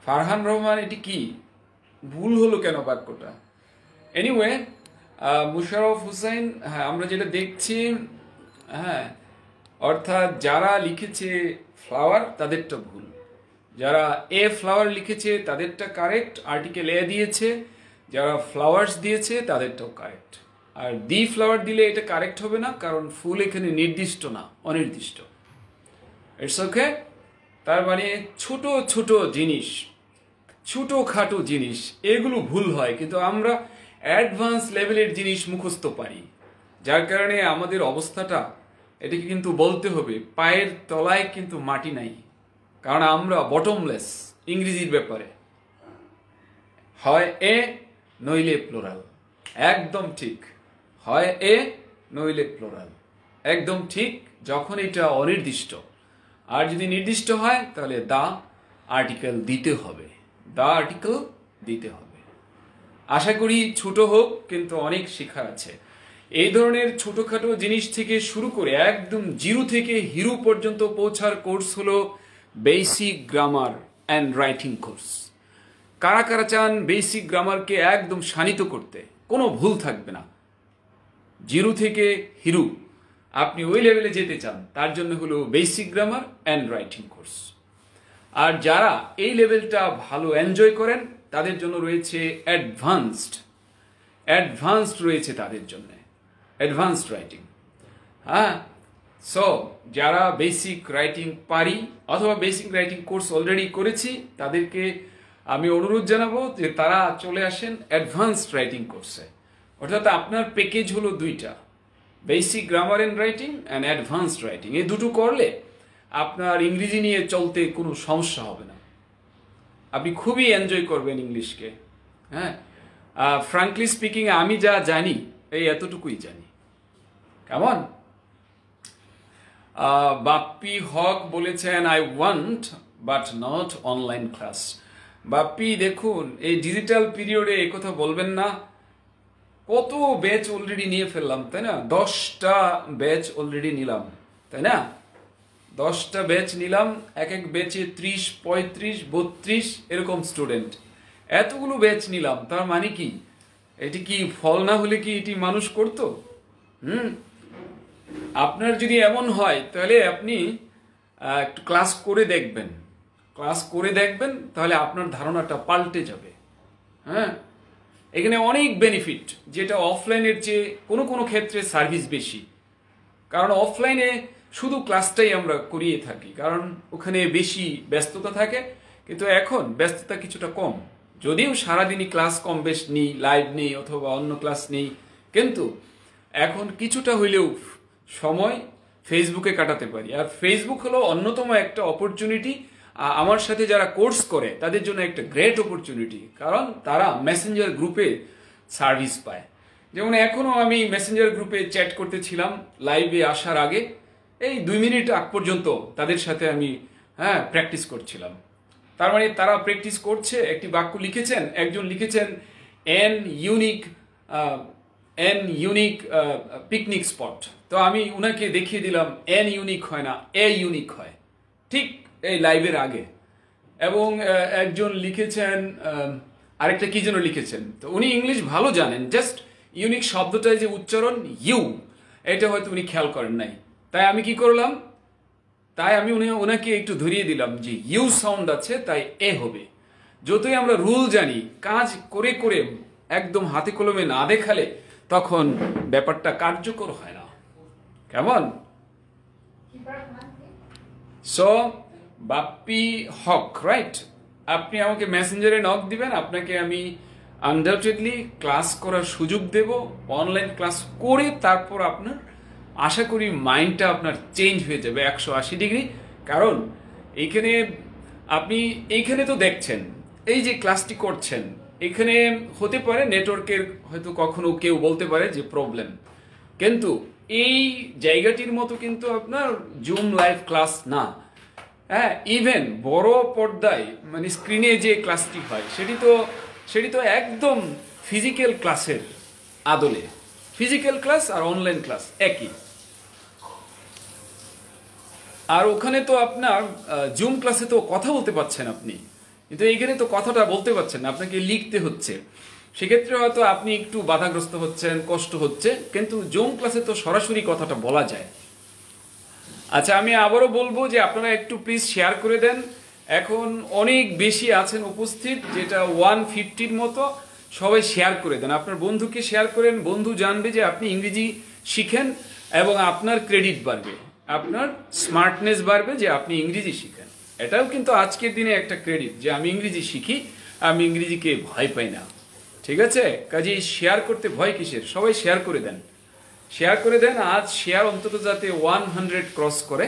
ফারহান রহমান, এটি কি ভুল হলো কেন বাক্যটা? এনিওয়ে, মুশাররফ হোসেন, হ্যাঁ আমরা যেটা দেখছি, হ্যাঁ অর্থাৎ যারা লিখেছে ফ্লাওয়ার তাদেরটা ভুল, যারা এ ফ্লাওয়ার লিখেছে তাদেরটা কারেক্ট, আর্টিকেল এ দিয়েছে, যারা ফ্লাওয়ার্স দিয়েছে তাদেরটাও কারেক্ট। আর দি ফ্লাওয়ার দিলে এটা কারেক্ট হবে না, কারণ ফুল এখানে নির্দিষ্ট না, অনির্দিষ্ট। It's okay. তার মানে ছোট ছোট জিনিস ছোটোখাটো জিনিস এগুলো ভুল হয়, কিন্তু আমরা অ্যাডভান্স লেভেলের জিনিস মুখস্থ পারি, যার কারণে আমাদের অবস্থাটা এটাকে কিন্তু বলতে হবে পায়ের তলায় কিন্তু মাটি নাই, কারণ আমরা বটমলেস ইংরেজির ব্যাপারে। হয় এ নইলে প্লোরাল, একদম ঠিক। হয় এ নইলে প্লোরাল, একদম ঠিক। যখন এটা অনির্দিষ্ট, আর যদি নির্দিষ্ট হয় তাহলে দা আর্টিকেল দিতে হবে, দা আর্টিকেল দিতে হবে। আশা করি ছোট হোক, কিন্তু অনেক শেখার আছে। এই ধরনের ছোটখাটো জিনিস থেকে শুরু করে একদম জিরো থেকে হিরো পর্যন্ত পৌঁছার কোর্স হলো basic grammar and writing course. কারা কারা চান বেসিক গ্রামারকে একদম শানিত করতে, কোনো ভুল থাকবে না, জিরো থেকে হিরো আপনি ওই লেভেলে যেতে চান, তার জন্য হলো basic grammar and writing course. আর যারা এই লেভেলটা ভালো এনজয় করেন তাদের জন্য রয়েছে অ্যাডভান্সড রয়েছে তাদের জন্য অ্যাডভান্সড রাইটিং। হ্যাঁ, সো যারা বেসিক রাইটিং পারি অথবা বেসিক রাইটিং কোর্স অলরেডি করেছি, তাদেরকে আমি অনুরোধ জানাবো যে তারা চলে আসেন অ্যাডভান্সড রাইটিং কোর্সে। অর্থাৎ আপনার প্যাকেজ হলো দুইটা, basic grammar and writing and advanced writing. এই দুটো করলে আপনার ইংরেজি নিয়ে চলতে কোনো সমস্যা হবে না, আপনি খুবই এনজয় করবেন ইংলিশকে। হ্যাঁ, ফ্রাঙ্কলি স্পিকিং আমি যা জানি এই এতটুকুই জানি। কেমন? বাপ্পি হক বলেছেন I want but not online class. Bappi দেখুন, এই ডিজিটাল পিরিয়ডে এই কথা বলবেন না। কত ব্যাচ অলরেডি নিয়ে ফেললাম, তাই না? 10টা ব্যাচ অলরেডি নিলাম, তাই না? 10টা ব্যাচ নিলাম, এক এক ব্যাচে 30, 35, 32 এরকম স্টুডেন্ট। এতগুলো ব্যাচ নিলাম, তার মানে কি এটি কি ফল না হলে কি এটি মানুষ করতো? আপনার যদি এমন হয় তাহলে আপনি একটু ক্লাস করে দেখবেন, তাহলে আপনার ধারণাটা পাল্টে যাবে। হ্যাঁ, এখানে অনেক বেনিফিট, যেটা অফলাইনের চেয়ে কোনো কোনো ক্ষেত্রে সার্ভিস বেশি। কারণ অফলাইনে শুধু ক্লাসটাই আমরা করিয়ে থাকি, কারণ ওখানে বেশি ব্যস্ততা থাকে। কিন্তু এখন ব্যস্ততা কিছুটা কম, যদিও সারাদিনই ক্লাস কম বেশ নিই, লাইভ নেই অথবা অন্য ক্লাস নেই, কিন্তু এখন কিছুটা হইলেও সময় ফেসবুকে কাটাতে পারি। আর ফেসবুক হলো অন্যতম একটা অপরচুনিটি, আমার সাথে যারা কোর্স করে তাদের জন্য একটা গ্রেট অপরচুনিটি, কারণ তারা মেসেঞ্জার গ্রুপে সার্ভিস পায়। যেমন এখনও আমি মেসেঞ্জার গ্রুপে চ্যাট করতেছিলাম লাইভে আসার আগে, এই 2 মিনিট আগ পর্যন্ত তাদের সাথে আমি প্র্যাকটিস করছিলাম। তার মানে তারা প্র্যাকটিস করছে। একটি বাক্য লিখেছেন, একজন লিখেছেন এন ইউনিক পিকনিক স্পট, তো আমি উনাকে দেখিয়ে দিলাম এন ইউনিক হয় না, এ ইউনিক হয়, ঠিক এই লাইভের আগে। এবং একজন লিখেছেন আরেকটা কি যেন লিখেছেন, তো উনি ইংলিশ ভালো জানেন, জাস্ট ইউনিক শব্দটাই যে উচ্চারণ ইউ, এটা হয়তো উনি খেয়াল করেন নাই। তাই আমি কি করলাম, আমি ওনাকে একটু ধরিয়ে দিলাম যে ইউ সাউন্ড আছে, তাই এ হবে। যতই আমরা রুল জানি, কাজ করে করে একদম হাতে কলমে না দেখালে তখন ব্যাপারটা কার্যকর হয় না। কেমন? সো বাপ্পি হক, রাইট, আপনি আমাকে মেসেঞ্জারে নক দিবেন, আপনাকে আমি আনডাউটেডলি ক্লাস করার সুযোগ দেব। অনলাইন ক্লাস করে তারপর আপনার আশা করি মাইন্ডটা আপনার চেঞ্জ হয়ে যাবে 180 ডিগ্রি। কারণ এইখানে তো দেখছেন এই যে ক্লাসটি করছেন, এখানে হতে পারে নেটওয়ার্কের হয়তো কখনো কেউ বলতে পারে যে প্রবলেম, কিন্তু এই জায়গাটির মতো কিন্তু আপনার জুম লাইভ ক্লাস না। হ্যাঁ, ইভেন বড় পর্দায় মানে স্ক্রিনে যে ক্লাসটি হয় সেটি তো একদম ফিজিক্যাল ক্লাসের আদলে। ফিজিক্যাল ক্লাস আর অনলাইন ক্লাস একই। আর ওখানে তো আপনার জুম ক্লাসে তো কথা বলতে পারছেন আপনি, কিন্তু এইখানে তো কথাটা বলতে পারছেন না, আপনাকে লিখতে হচ্ছে। সেক্ষেত্রে হয়তো আপনি একটু বাধাগ্রস্ত হচ্ছেন, কষ্ট হচ্ছে, কিন্তু জুম ক্লাসে তো সরাসরি কথাটা বলা যায়। আচ্ছা, আমি আবারও বলবো যে আপনারা একটু প্লিজ শেয়ার করে দেন। এখন অনেক বেশি আছেন উপস্থিত, যেটা 150-র মতো। সবাই শেয়ার করে দেন, আপনার বন্ধুকে শেয়ার করেন। বন্ধু জানবে যে আপনি ইংরেজি শিখেন এবং আপনার ক্রেডিট বাড়বে, আপনার স্মার্টনেস বাড়বে যে আপনি ইংরেজি শিখেন। এটাও কিন্তু আজকের দিনে একটা ক্রেডিট যে আমি ইংরেজি শিখি, আমি ইংরেজিকে ভয় পাই না, ঠিক আছে? কাজেই শেয়ার করতে ভয় কিসের? সবাই শেয়ার করে দেন, শেয়ার করে দেন। আজ শেয়ার অন্তত যাতে 100 ক্রস করে,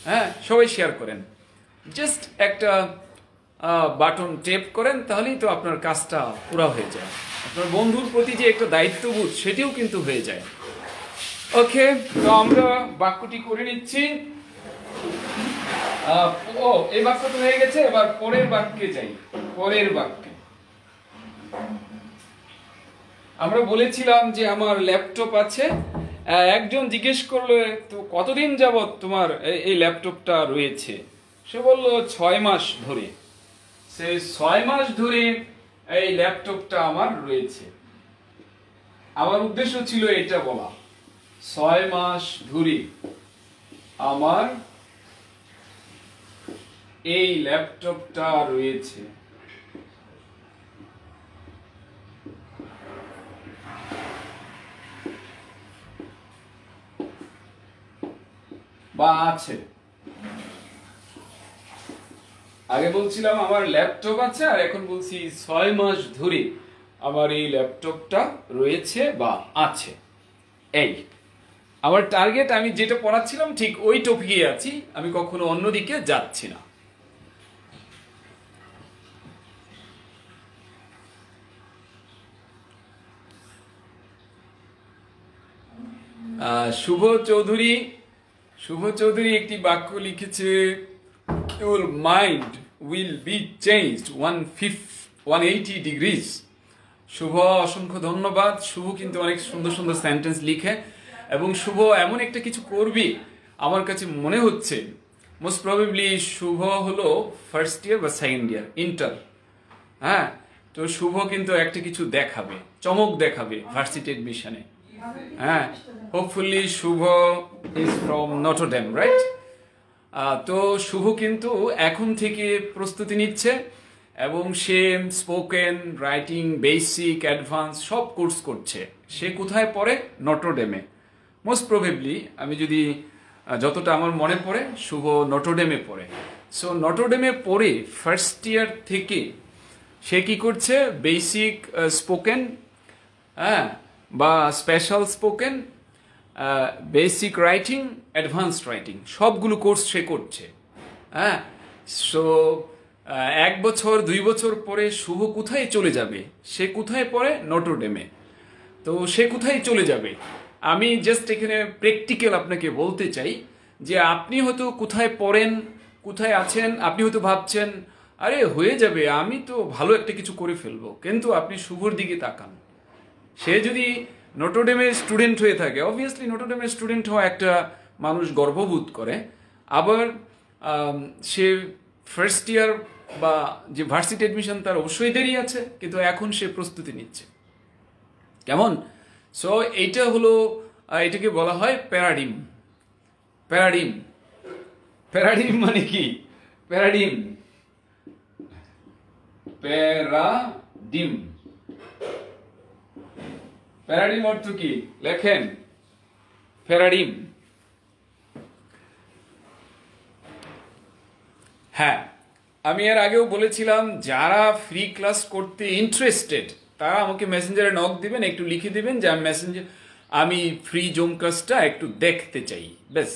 হ্যাঁ, সবাই শেয়ার করেন। জাস্ট একটা বাটন টেপ করেন, তাহলেই তো আপনার কাজটা পুরো হয়ে যায়। আপনার বন্ধুর প্রতি যে একটা দায়িত্ববোধ, সেটিও কিন্তু হয়ে যায়। ওকে, তো আমরা বাক্যটি করে নিচ্ছি। এই বাক্য তো হয়ে গেছে, এবার পরের বাক্যে যাই। পরের বাক্যে আমরা বলেছিলাম যে আমার ল্যাপটপ আছে। একজন জিজ্ঞেস করলো, তো কতদিন যাবত তোমার এই ল্যাপটপটা রয়েছে? সে বলল 6 মাস ধরে। সে 6 মাস ধরে এই ল্যাপটপটা আমার রয়েছে। আমার উদ্দেশ্য ছিল এটা বলা, 6 মাস ধরে আমার এই ল্যাপটপটা রয়েছে। বা আছে। আগে বলছিলাম আমার ল্যাপটপ আছে, আর এখন বলছি 6 মাস ধরে আমার এই ল্যাপটপটা রয়েছে বা আছে। এই আমার টার্গেট, আমি যেটা পড়াচ্ছিলাম ঠিক ওই টপিকে আছি, আমি কখনো অন্যদিকে যাচ্ছি না। শুভ চৌধুরী একটি বাক্য লিখেছে, your mind will be changed 180 degrees। শুভ, অসংখ্য ধন্যবাদ। শুভ কিন্তু অনেক সুন্দর সুন্দর সেন্টেন্স লিখে, এবং শুভ এমন একটা কিছু করবি আমার কাছে মনে হচ্ছে। মোস্ট প্রবাবলি শুভ হলো ফার্স্ট ইয়ার বা সেকেন্ড ইয়ার, ইন্টার। হ্যাঁ, তো শুভ কিন্তু একটা কিছু দেখাবে, চমক দেখাবে ভার্সিটি এডমিশনে। হ্যাঁ, hopefully Shuvo is from Notre Dame, right? তো শুভ কিন্তু এখন থেকে প্রস্তুতি নিচ্ছে, এবং সে স্পোকেন, রাইটিং, বেসিক, অ্যাডভান্স সব কোর্স করছে। সে কোথায় পড়ে? নটরডেমে। মোস্ট প্রবেবলি, আমি যদি যতটা আমার মনে পড়ে, শুভ নটরডেমে পড়ে। সো নটরডেমে পড়ে ফার্স্ট ইয়ার থেকে সে কি করছে? বেসিক স্পোকেন, হ্যাঁ, বা special spoken, basic writing, advanced writing সবগুলো কোর্স সে করছে। হ্যাঁ, সো 1 বছর 2 বছর পরে শুভ কোথায় চলে যাবে? সে কোথায় পড়ে? নটরডেমে। তো সে কোথায় চলে যাবে? আমি জাস্ট এখানে প্র্যাকটিক্যাল আপনাকে বলতে চাই যে আপনি হয়তো কোথায় পড়েন, কোথায় আছেন, আপনি হয়তো ভাবছেন আরে হয়ে যাবে, আমি তো ভালো একটা কিছু করে ফেলবো, কিন্তু আপনি শুভর দিকে তাকান। সে যদি নটরডেমের স্টুডেন্ট হয়ে থাকে, অবভিয়াসলি নটরডেমের স্টুডেন্ট হওয়া একটা মানুষ গর্ববোধ করে। আবার সে ফার্স্ট ইয়ার বা যে ভার্সিটি অ্যাডমিশন, তার অবশ্যই দেরি আছে, কিন্তু এখন সে প্রস্তুতি নিচ্ছে। কেমন? সো এইটা হলো, এটাকে বলা হয় প্যারাডিম। প্যারাডিম, প্যারাডিম মানে কি? প্যারাডিম, প্যারাডিম, প্যারাডিম অর্থ কি? লেখেন, প্যারাডিম। হ্যাঁ, আমি এর আগেও বলেছিলাম, যারা ফ্রি ক্লাস করতে ইন্টারেস্টেড তারা আমাকে মেসেঞ্জারে নক দিবেন, একটু লিখে দিবেন যে আমি ফ্রি জুম ক্লাসটা একটু দেখতে চাই। ব্যাস,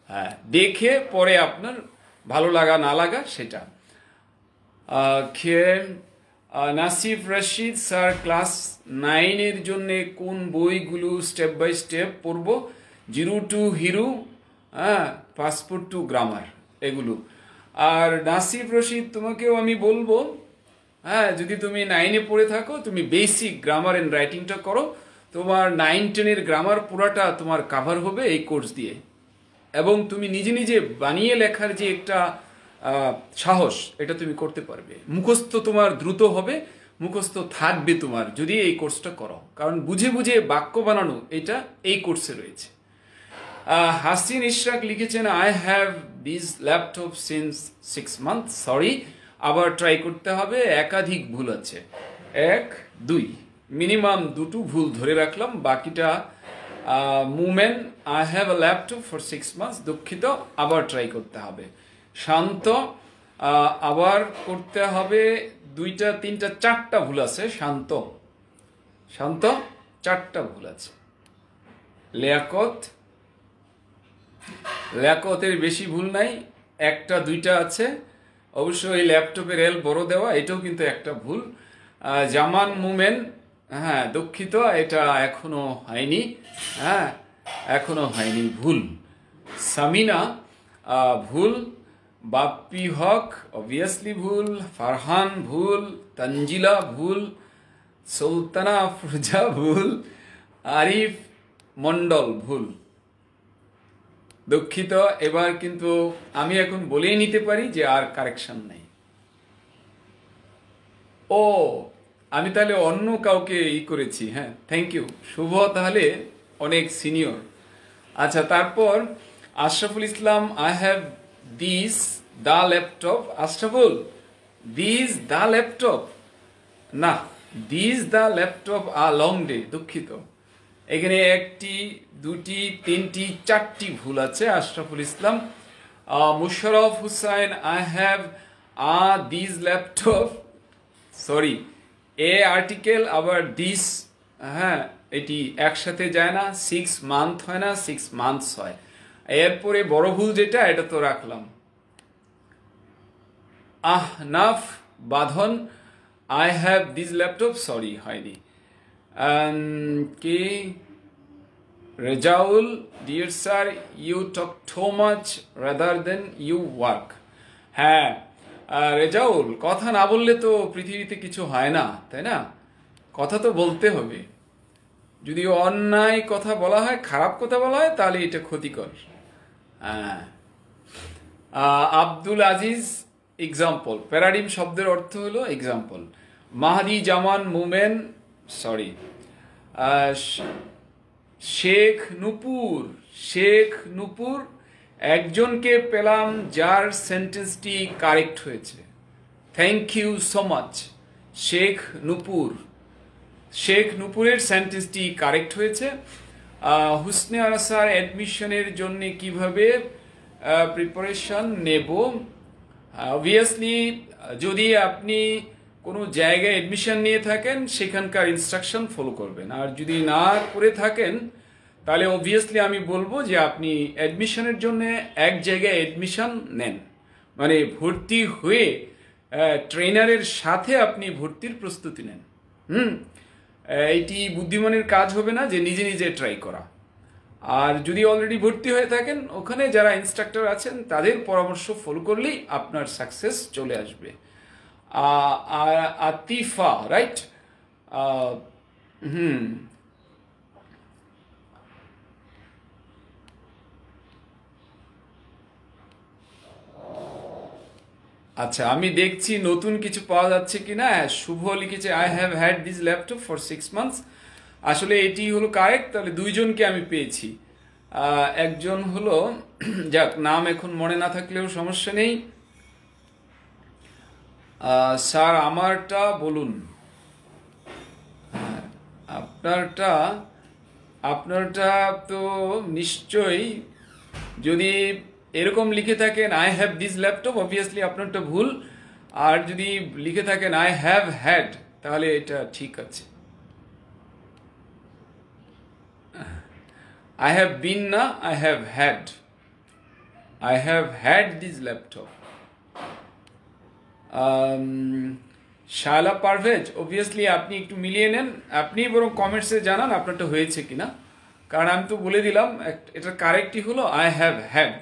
হ্যাঁ, দেখে পরে আপনার ভালো লাগা না লাগা সেটা। নাসিফ রশিদ স্যার, ক্লাস 9-এর জন্য কোন বইগুলো স্টেপ বাই স্টেপ পড়ব? 0 to হিরো, হ্যাঁ, পাসপোর্ট টু গ্রামার, এগুলো। আর নাসিফ রশিদ, তোমাকেও আমি বলবো, হ্যাঁ, যদি তুমি 9-এ পড়ে থাকো, তুমি বেসিক গ্রামার এন্ড রাইটিংটা করো। তোমার 9-10-এর গ্রামার পুরাটা তোমার কাভার হবে এই কোর্স দিয়ে, এবং তুমি নিজে নিজে বানিয়ে লেখার যে একটা সাহস, এটা তুমি করতে পারবে। মুখস্থ তোমার দ্রুত হবে, মুখস্থ থাকবে তোমার যদি এই কোর্সটা করো, কারণ বুঝে বুঝে বাক্য বানানো এটা এই কোর্সে রয়েছে। হাসিন ইশরাক লিখেছেন, I have this laptop since 6 months, sorry, আবার ট্রাই করতে হবে, একাধিক ভুল আছে। 1, 2, মিনিমাম 2টো ভুল ধরে রাখলাম, বাকিটা Mumen, I have a laptop for 6 months, দুঃখিত, আবার ট্রাই করতে হবে। শান্ত, আবার করতে হবে, দুইটা তিনটা চারটা ভুল আছে। শান্ত শান্ত চারটা ভুল আছে। লিয়াকতের বেশি ভুল নাই, একটা দুইটা আছে। অবশ্য এই ল্যাপটপের এল বড় দেওয়া, এটাও কিন্তু একটা ভুল। জামান মুমেন, হ্যাঁ দুঃখিত, এটা এখনো হয়নি। হ্যাঁ এখনো হয়নি, ভুল। সামিনা ভুল। বাপ্পি হক অবভিয়াসলি ভুল। ফারহান ভুল। তানজিলা ভুল। সুলতানা আফরোজা ভুল। আরিফ মন্ডল ভুল। দুঃখিত, এবার কিন্তু আমি এখন বলেই নিতে পারি যে আর কারেকশন নাই। ও আমি তাহলে অন্য কাউকে করেছি। হ্যাঁ থ্যাংক ইউ শুভ, তাহলে অনেক সিনিয়র। আচ্ছা, তারপর Ashraful Islam, I have this the laptop. Ashraful, this the laptop না, this the laptop a long day. দুঃখিত, এখানে একটি দুটি তিনটি চারটি ভুল আছে। Ashraful Islam. Musharraf Hussain, I have this laptop, sorry a article আবার দিস, হ্যাঁ এটি একসাথে যায় না, 6 মান্থ হয় না, 6 মান্থস হয়। এরপরে বড় ভুল যেটা, এটা তো রাখলাম। Ahnaf Badhon, I have this laptop, sorry হয়নি। কে Rezaul, dear sir you talk too much rather than you work. হ্যাঁ রেজাউল, কথা না বললে তো পৃথিবীতে কিছু হয় না, তাই না? কথা তো বলতে হবে। যদি অন্যায় কথা বলা হয়, খারাপ কথা বলা হয়, তাহলে এটা ক্ষতিকর। হ্যাঁ। আব্দুল আজিজ, এক্সাম্পল। প্যারাডিম শব্দের অর্থ হলো এক্সাম্পল। মাহাদি জামান মুমেন, সরি। শেখ নূপুর, একজনকে পেলাম যার সেন্টেন্সটি কারেক্ট হয়েছে। Thank you so much. Sheikh নূপুরের সেন্টেন্সটি কারেক্ট হয়েছে। হুসনে আরা স্যার, অ্যাডমিশনের জন্য কিভাবে প্রিপারেশন নেব? অবভিয়াসলি যদি আপনি কোনো জায়গায় অ্যাডমিশন নিয়ে থাকেন, সেখানকার ইনস্ট্রাকশন ফলো করবেন। আর যদি না করে থাকেন, তাহলে অবভিয়াসলি আমি বলবো যে আপনি অ্যাডমিশনের জন্য এক জায়গায় অ্যাডমিশন নেন, মানে ভর্তি হয়ে ট্রেনারের সাথে আপনি ভর্তির প্রস্তুতি নেন। এইটি বুদ্ধিমানের কাজ হবে না যে নিজে নিজে ট্রাই করা। আর যদি অলরেডি ভর্তি হয়ে থাকেন, ওখানে যারা ইনস্ট্রাক্টর আছেন তাদের পরামর্শ ফলো করলেই আপনার সাকসেস চলে আসবে। আতিফা, রাইট? আচ্ছা, আমি দেখছি নতুন কিছু পাওয়া যাচ্ছে কিনা। শুভ লিখেছে I have had this laptop for 6 months. আসলে এটি হলো কারেক্ট, তাহলে দুইজনকে আমি পেয়েছি। একজন হলো, যাক নাম এখন মনে না থাকলেও সমস্যা নেই। স্যার আমারটা বলুন। আপনারটা তো নিশ্চয়ই, যদি এরকম লিখে থাকেন I have this laptop, obviously আপনারটা ভুল। আর যদি লিখে থাকেন আই হ্যাভ হ্যাড, তাহলে এটা ঠিক আছে। I have been না, I have had. I have had this laptop. Shaila Parvez, obviously আপনি একটু মিলিয়ে নেন। আপনি বরং কমেন্টসে জানান আপনারটা হয়েছে কিনা, কারণ আমি তো বলে দিলাম এটা কারেক্টই হলো I have had.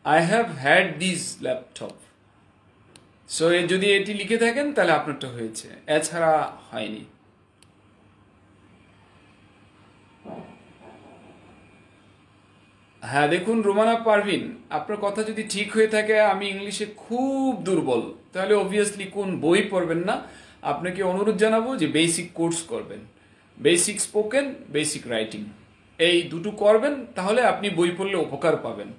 I have had this laptop. So যদি এটি লিখে থাকেন তাহলে আপনারটা হয়েছে, এছাড়া হয়নি। হ্যাঁ দেখুন রুমানা পারভিন, আপনার কথা যদি ঠিক হয়ে থাকে আমি ইংলিশে খুব দুর্বল, তাহলে অবভিয়াসলি কোন বই পড়বেন না। আপনাকে অনুরোধ জানাবো যে বেসিক কোর্স করবেন, বেসিক স্পোকেন, বেসিক রাইটিং, এই দুটো করবেন, তাহলে আপনি বই পড়লে উপকার পাবেন।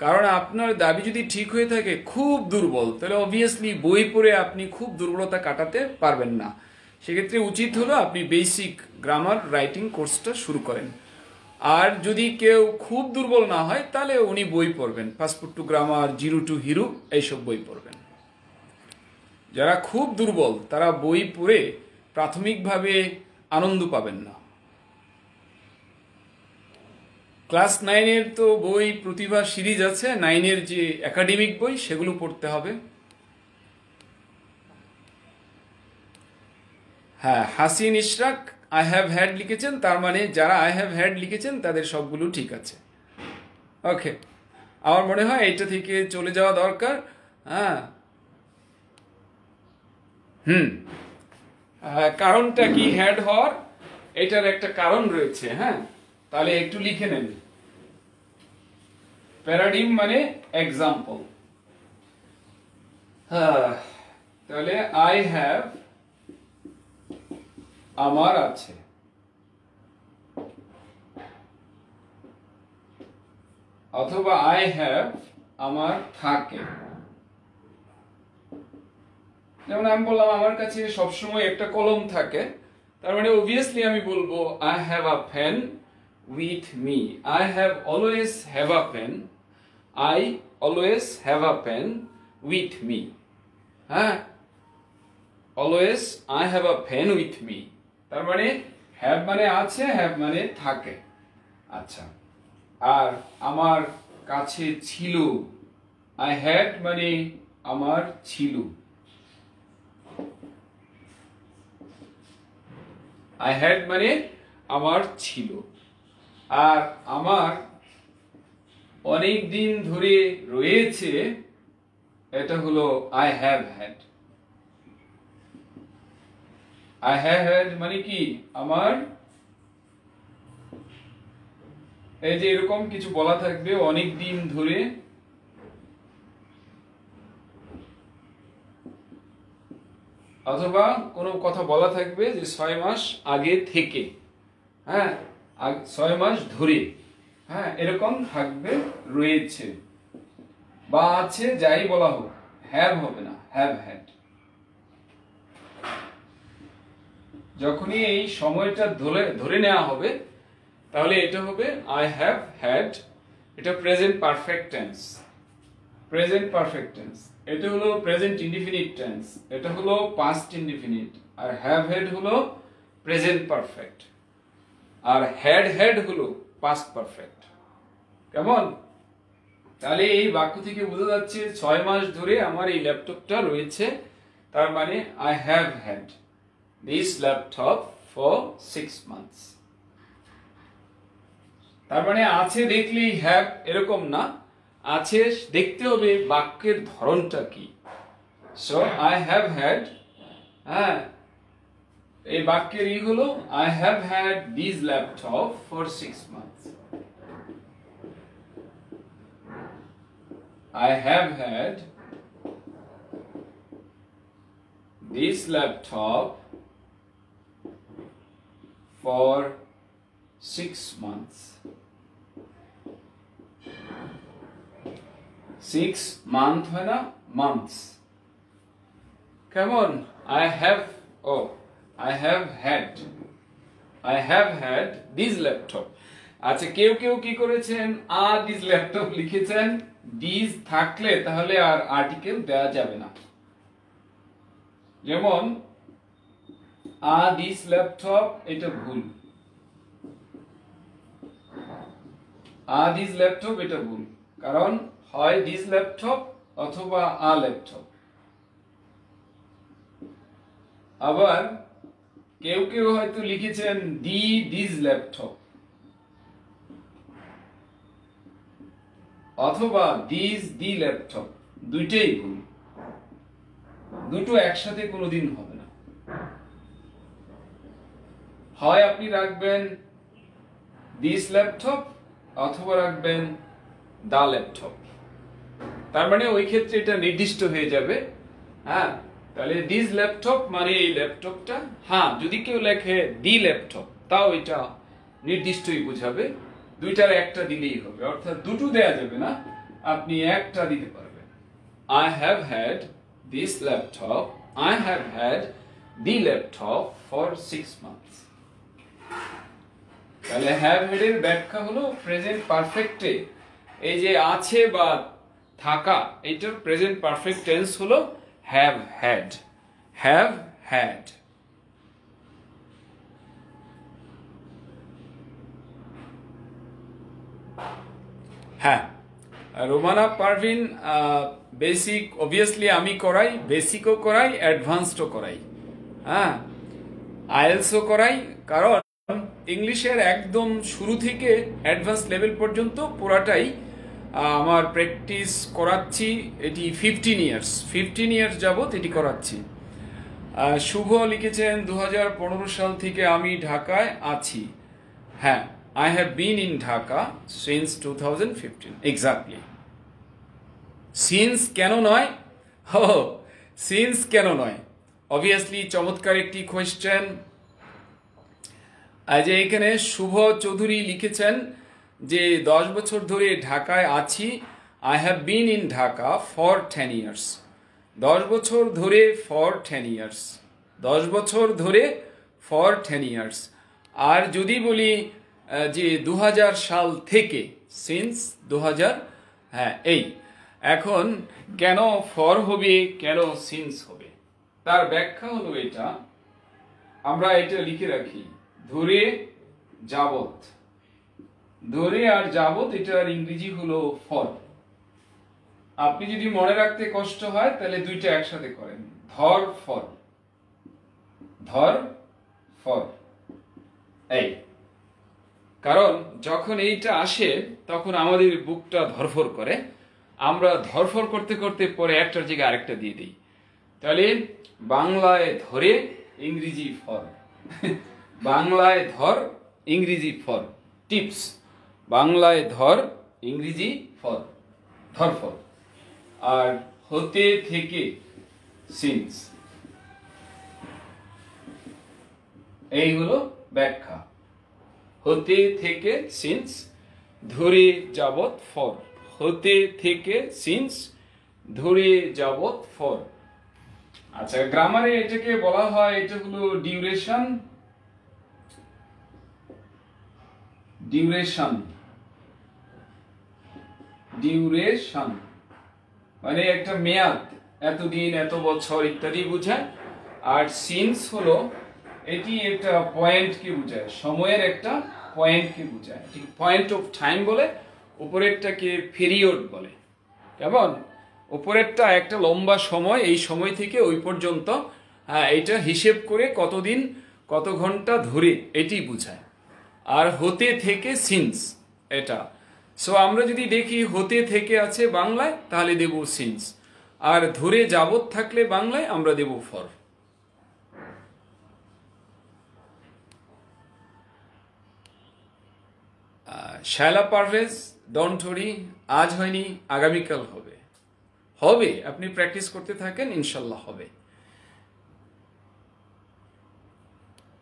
কারণ আপনার দাবি যদি ঠিক হয়ে থাকে খুব দুর্বল, তাহলে অবভিয়াসলি বই পড়ে আপনি খুব দুর্বলতা কাটাতে পারবেন না। সেক্ষেত্রে উচিত হলো আপনি বেসিক গ্রামার রাইটিং কোর্সটা শুরু করেন। আর যদি কেউ খুব দুর্বল না হয়, তাহলে উনি বই পড়বেন, passport to grammar, zero two hero, এইসব বই পড়বেন। যারা খুব দুর্বল তারা বই পড়ে প্রাথমিকভাবে আনন্দ পাবেন না। ক্লাস 9-এর তো বই প্রতিভা সিরিজ আছে, 9-এর যে একাডেমিক বই সেগুলো পড়তে হবে। হ্যাঁ, Hasin Ishrak I have had লিখেছেন, তার মানে যারা আই হ্যাভ হ্যাড লিখেছেন তাদের সবগুলো ঠিক আছে। ওকে, আমার মনে হয় এটা থেকে চলে যাওয়া দরকার। হ্যাঁ, কারণটা কি হ্যাড হওয়ার? এটার একটা কারণ রয়েছে। হ্যাঁ, তাহলে একটু লিখে নেন। প্যারাডিম মানে এক্সাম্পল। হ্যাঁ, তাহলে আই হ্যাভ আমার আছে, অথবা আই হ্যাভ আমার থাকে। যেমন আমি বললাম আমার কাছে সবসময় একটা কলম থাকে, তার মানে অবভিয়াসলি আমি বলবো I have a pen with me. I have always have a pen, I always have a pen with me. হ্যাঁ, always I have a pen with me, তার মানে হ্যাভ মানে আছে, হ্যাভ মানে থাকে। আচ্ছা, আর আমার কাছে ছিল, আই হ্যাড মানে আমার ছিল, আই হ্যাড মানে আমার ছিল। আর আমার অনেক দিন ধরে রয়েছে, এটা হলো I have had. I have had মানে কি আমার, এই যে এরকম কিছু বলা থাকবে অনেক দিন ধরে, অথবা কোনো কথা বলা থাকবে যে 6 মাস আগে থেকে। হ্যাঁ, 6 মাস ধরে। হ্যাঁ, এরকম থাকবে রয়েছে বা আছে, যাই বলা হোক, হ্যাভ হবে না, হ্যাভ হ্যাড। যখনই এই সময়টা ধরে নেওয়া হবে তাহলে এটা হবে আই হ্যাভ হ্যাড। এটা present perfect tense, present perfect tense. এটা হলো প্রেজেন্ট ইনডিফিনিট টেন্স, এটা হলো পাস্ট ইনডিফিনিট। আর হ্যাভ হ্যাড হলো প্রেজেন্ট পারফেক্ট, আর হ্যাড হ্যাড হলো পাস্ট পারফেক্ট। কেমন? তাহলে এই বাক্য থেকে বোঝা যাচ্ছে 6 মাস ধরে আমার এই ল্যাপটপটা রয়েছে, তার মানে I have had this laptop for 6 months. তার মানে আছে দেখলেই হ্যাভ এরকম না, আছে দেখতে হবে বাক্যের ধরনটা কি। সো আই হ্যাভ হ্যাড, হ্যাঁ, এই বাক্যের ই হলো I have had this laptop for 6 months. I have had this laptop for 6 months. 6 month হয় না, months। কেমন? I have had this laptop। আচ্ছা, কেউ কেউ কি করেছেন, দিস ল্যাপটপ লিখেছেন। দিস থাকলে তাহলে আর আর্টিকেল দেওয়া যাবে না। যেমন দিস ল্যাপটপ, এটা ভুল। দিস ল্যাপটপ এটা ভুল, কারণ হয় দিস ল্যাপটপ অথবা ল্যাপটপ। আবার কেউ কেউ হয়তো লিখেছেন দিস ল্যাপটপ অথবা দি ল্যাপটপ, দুইটাই ভুল। দুটো একসাথে কোনোদিন হবে না। হয় আপনি রাখবেন দিস ল্যাপটপ অথবা রাখবেন দা ল্যাপটপ, তার মানে ওই ক্ষেত্রে এটা নির্দিষ্ট হয়ে যাবে। হ্যাঁ, তাহলে দিস ল্যাপটপ মানে এই ল্যাপটপটা। হ্যাঁ, যদি কেউ লেখে দি ল্যাপটপ তাও এটা নির্দিষ্টই বোঝাবে। দুইটার একটা দিলেই হবে, অর্থাৎ দুটো দেয়া যাবে না, আপনি একটা দিতে পারবেন। I have had this laptop, I have had the laptop for 6 months. তাহলে হ্যাভ হ্যাড এর ব্যাখ্যা হলো প্রেজেন্ট পারফেক্টে এই যে আছে বা থাকা, এইটার প্রেজেন্ট পারফেক্ট টেন্স হলো have had, have had. হ্যাঁ, রোমানা পারভিন, বেসিক অবভিয়াসলি আমি করাই, বেসিকও করাই, অ্যাডভান্সডও করাই, হ্যাঁ, আইএলসও করাই, কারণ ইংলিশের একদম শুরু থেকে অ্যাডভান্স লেভেল পর্যন্ত পুরাটাই আমার প্র্যাকটিস করাচ্ছি। এটি 15 ইয়ার্স যাবত এটি করাচ্ছি। শুভ লিখেছেন 2015 সাল থেকে আমি ঢাকায় আছি। হ্যাঁ, I have been in Dhaka since 2015. Exactly. Since কেন নয়? Since কেন নয়? Obviously চমৎকার একটি কোয়েশ্চেন। আজ এখানে শুভ চৌধুরী লিখেছেন যে 10 বছর ধরে ঢাকায় আছি। I have been in Dhaka for 10 years. 10 বছর ধরে for 10 years. 10 বছর ধরে for 10 years. আর যদি বলি যে 2000 সাল থেকে, সিন্স 2000, হ্যাঁ, এই এখন কেন ফর হবে, কেন সিন্স হবে, তার ব্যাখ্যা হলো এটা। আমরা এটা লিখে রাখি, ধরে যাবত, ধরে আর যাবত, এটার ইংরেজি হলো ফর। আপনি যদি মনে রাখতে কষ্ট হয় তাহলে দুইটা একসাথে করেন, ধর ফর, ধর ফর। এই কারণ যখন এইটা আসে তখন আমাদের বুকটা ধরফর করে, আমরা ধরফর করতে করতে পরে একটার জায়গায় আরেকটা দিয়ে দিই। তাহলে বাংলায় ধরে, ইংরেজি ফর, বাংলায় ধর, ইংরেজি ফর। টিপস, বাংলায় ধর, ইংরেজি ফর, ধরফর। আর হতে থেকে সিন্স, এই হলো ব্যাখ্যা। হতে থেকে সিন্স, ধরে যাবত ফর, হতে থেকে সিন্স, ধরে যাবত ফর। আচ্ছা, গ্রামারে এটাকে বলা হয়, এটা হলো ডিউরেশন, ডিউরেশন, ডিউরেশন মানে একটা মেয়াদ, এতদিন, এত বছর ইত্যাদি বোঝায়। আর সিন্স হলো এটি একটা পয়েন্টকে বোঝায়, সময়ের একটা পয়েন্টকে বোঝায়, ঠিক পয়েন্ট অফ টাইম বলে, উপরেরটাকে পিরিয়ড বলে। কেমন, উপরেরটা একটা লম্বা সময়, এই সময় থেকে ওই পর্যন্ত, হ্যাঁ, এটা হিসেব করে কতদিন, কত ঘন্টা ধরে, এটি বোঝায়। আর হতে থেকে সিন্স, এটা। সো আমরা যদি দেখি হতে থেকে আছে বাংলায়, তাহলে দেব সিন্স, আর ধরে যাবত থাকলে বাংলায় আমরা দেব for. Shaila Parvez, don't worry, আজ হয়নি, আগামীকাল হবে, হবে, আপনি প্র্যাকটিস করতে থাকেন, ইনশাল্লাহ হবে।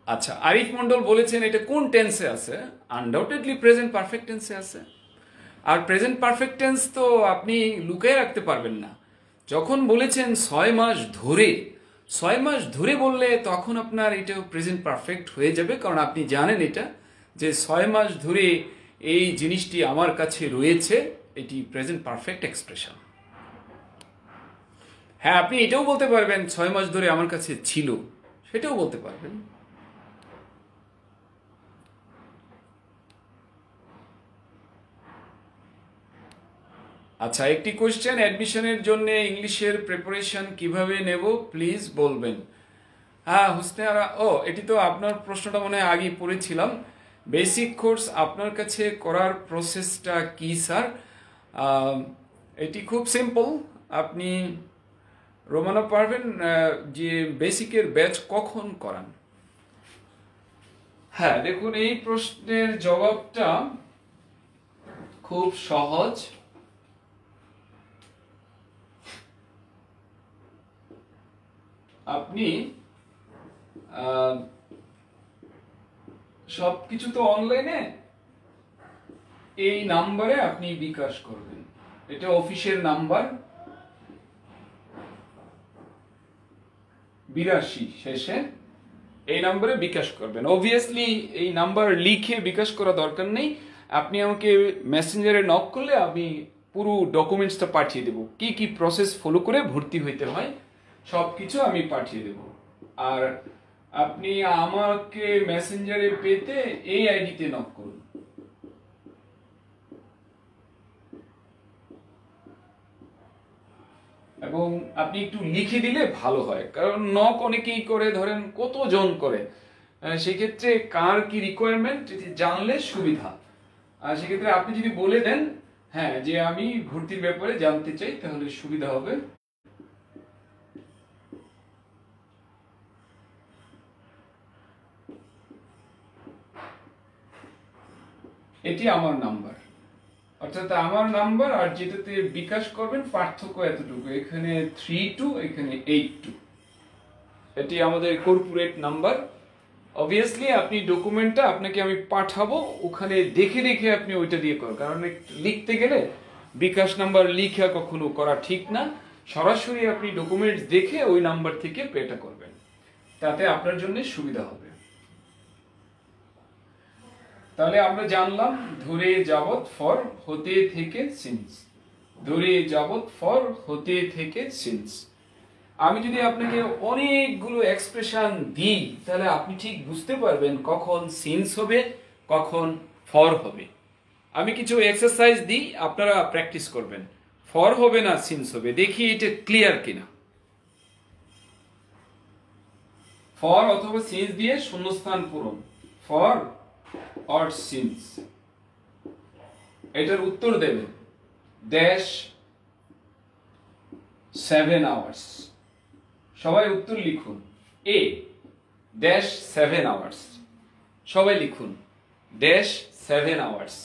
আচ্ছা, আরিফ মন্ডল বলেছেন এটা কোন টেন্সে আছে? আনডাউটেডলি প্রেজেন্ট পারফেক্ট টেন্সে আছে। আর প্রেজেন্ট পারফেক্ট টেন্স তো আপনি লুকিয়ে রাখতে পারবেন না। যখন বলেছেন 6 মাস ধরে, 6 মাস ধরে বললে তখন আপনার এটা প্রেজেন্ট পারফেক্ট হয়ে যাবে, কারণ আপনি জানেন এটা যে 6 মাস ধরে এই জিনিসটি আমার কাছে রয়েছে, এটি প্রেজেন্ট পারফেক্ট এক্সপ্রেশন। হ্যাঁ, আপনি এটাও বলতে পারবেন 6 মাস ধরে আমার কাছে ছিল, সেটাও বলতে পারবেন। আচ্ছা, একটি কোয়েশ্চেন, অ্যাডমিশনের জন্য ইংলিশের প্রিপারেশন কিভাবে নেব প্লিজ বলবেন। হ্যাঁ হুসনে আরা, এটি তো আপনার প্রশ্নটা মনে হয় আগেই পড়েছিলাম। বেসিক কোর্স আপনার কাছে করার প্রসেসটা কি স্যার? এটি খুব সিম্পল। আপনি রোমানা পারবেন যে বেসিকের ব্যাচ কখন করান? হ্যাঁ, দেখুন, এই প্রশ্নের জবাবটা খুব সহজ। আপনি সবকিছু তো অনলাইনে, এই নাম্বারে আপনি বিকাশ করবেন, এটা অফিসের নাম্বার 82 শেষে, এই নাম্বারে বিকাশ করবেন। অবভিয়াসলি এই নাম্বার লিখে বিকাশ করা দরকার নেই, আপনি আমাকে মেসেঞ্জারে নক করলে আমি পুরো ডকুমেন্টসটা পাঠিয়ে দেব, কি কি প্রসেস ফলো করে ভর্তি হইতে হয় সবকিছু আমি পাঠিয়ে দেব। আর আপনি আমাকে মেসেঞ্জারে পেতে এই আইডিতে নক করুন। এবং আপনি একটু লিখে দিলে ভালো হয়, কারণ নক অনেকেই করে, ধরেন কতজন করে, সেক্ষেত্রে কার কি রিকোয়ারমেন্ট জানলে সুবিধা। আর সেক্ষেত্রে আপনি যদি বলে দেন হ্যাঁ যে আমি ভর্তির ব্যাপারে জানতে চাই, তাহলে সুবিধা হবে। এটি আমার নাম্বার, অর্থাৎ আমার নাম্বার আর যেটাতে বিকাশ করবেন পার্থক্য এতটুকু, এখানে 32, এখানে 82। এটি আমাদের কর্পোরেট নাম্বার। অবভিয়াসলি আপনি ডকুমেন্টটা আপনাকে আমি পাঠাবো, ওখানে দেখে দেখে আপনি ওইটা দিয়ে করেন, কারণ লিখতে গেলে বিকাশ নাম্বার লিখা কখনো করা ঠিক না। সরাসরি আপনি ডকুমেন্টস দেখে ওই নাম্বার থেকে পেটা করবেন, তাতে আপনার জন্য সুবিধা হবে। তাহলে আমরা জানলাম ধরে যাবত ফর হতে থেকে সিন্স, ধরে যাবত ফর হতে থেকে সিন্স। আমি যদি আপনাকে অনেকগুলো এক্সপ্রেশন দিই, তাহলে আপনি ঠিক বুঝতে পারবেন কখন সিন্স হবে, কখন ফর হবে। আমি কিছু এক্সারসাইজ দিই, আপনারা প্র্যাকটিস করবেন। ফর হবে না সিন্স হবে, দেখি এটা ক্লিয়ার কিনা। ফর অথবা সিন্স দিয়ে শূন্যস্থান পূরণ, ফর অর সিন্স। এটার উত্তর দেবেন ড্যাশ 7 আওয়ার্স। সবাই উত্তর লিখুন। এ ড্যাশ 7 আওয়ার্স, সবাই লিখুন dash 7 hours.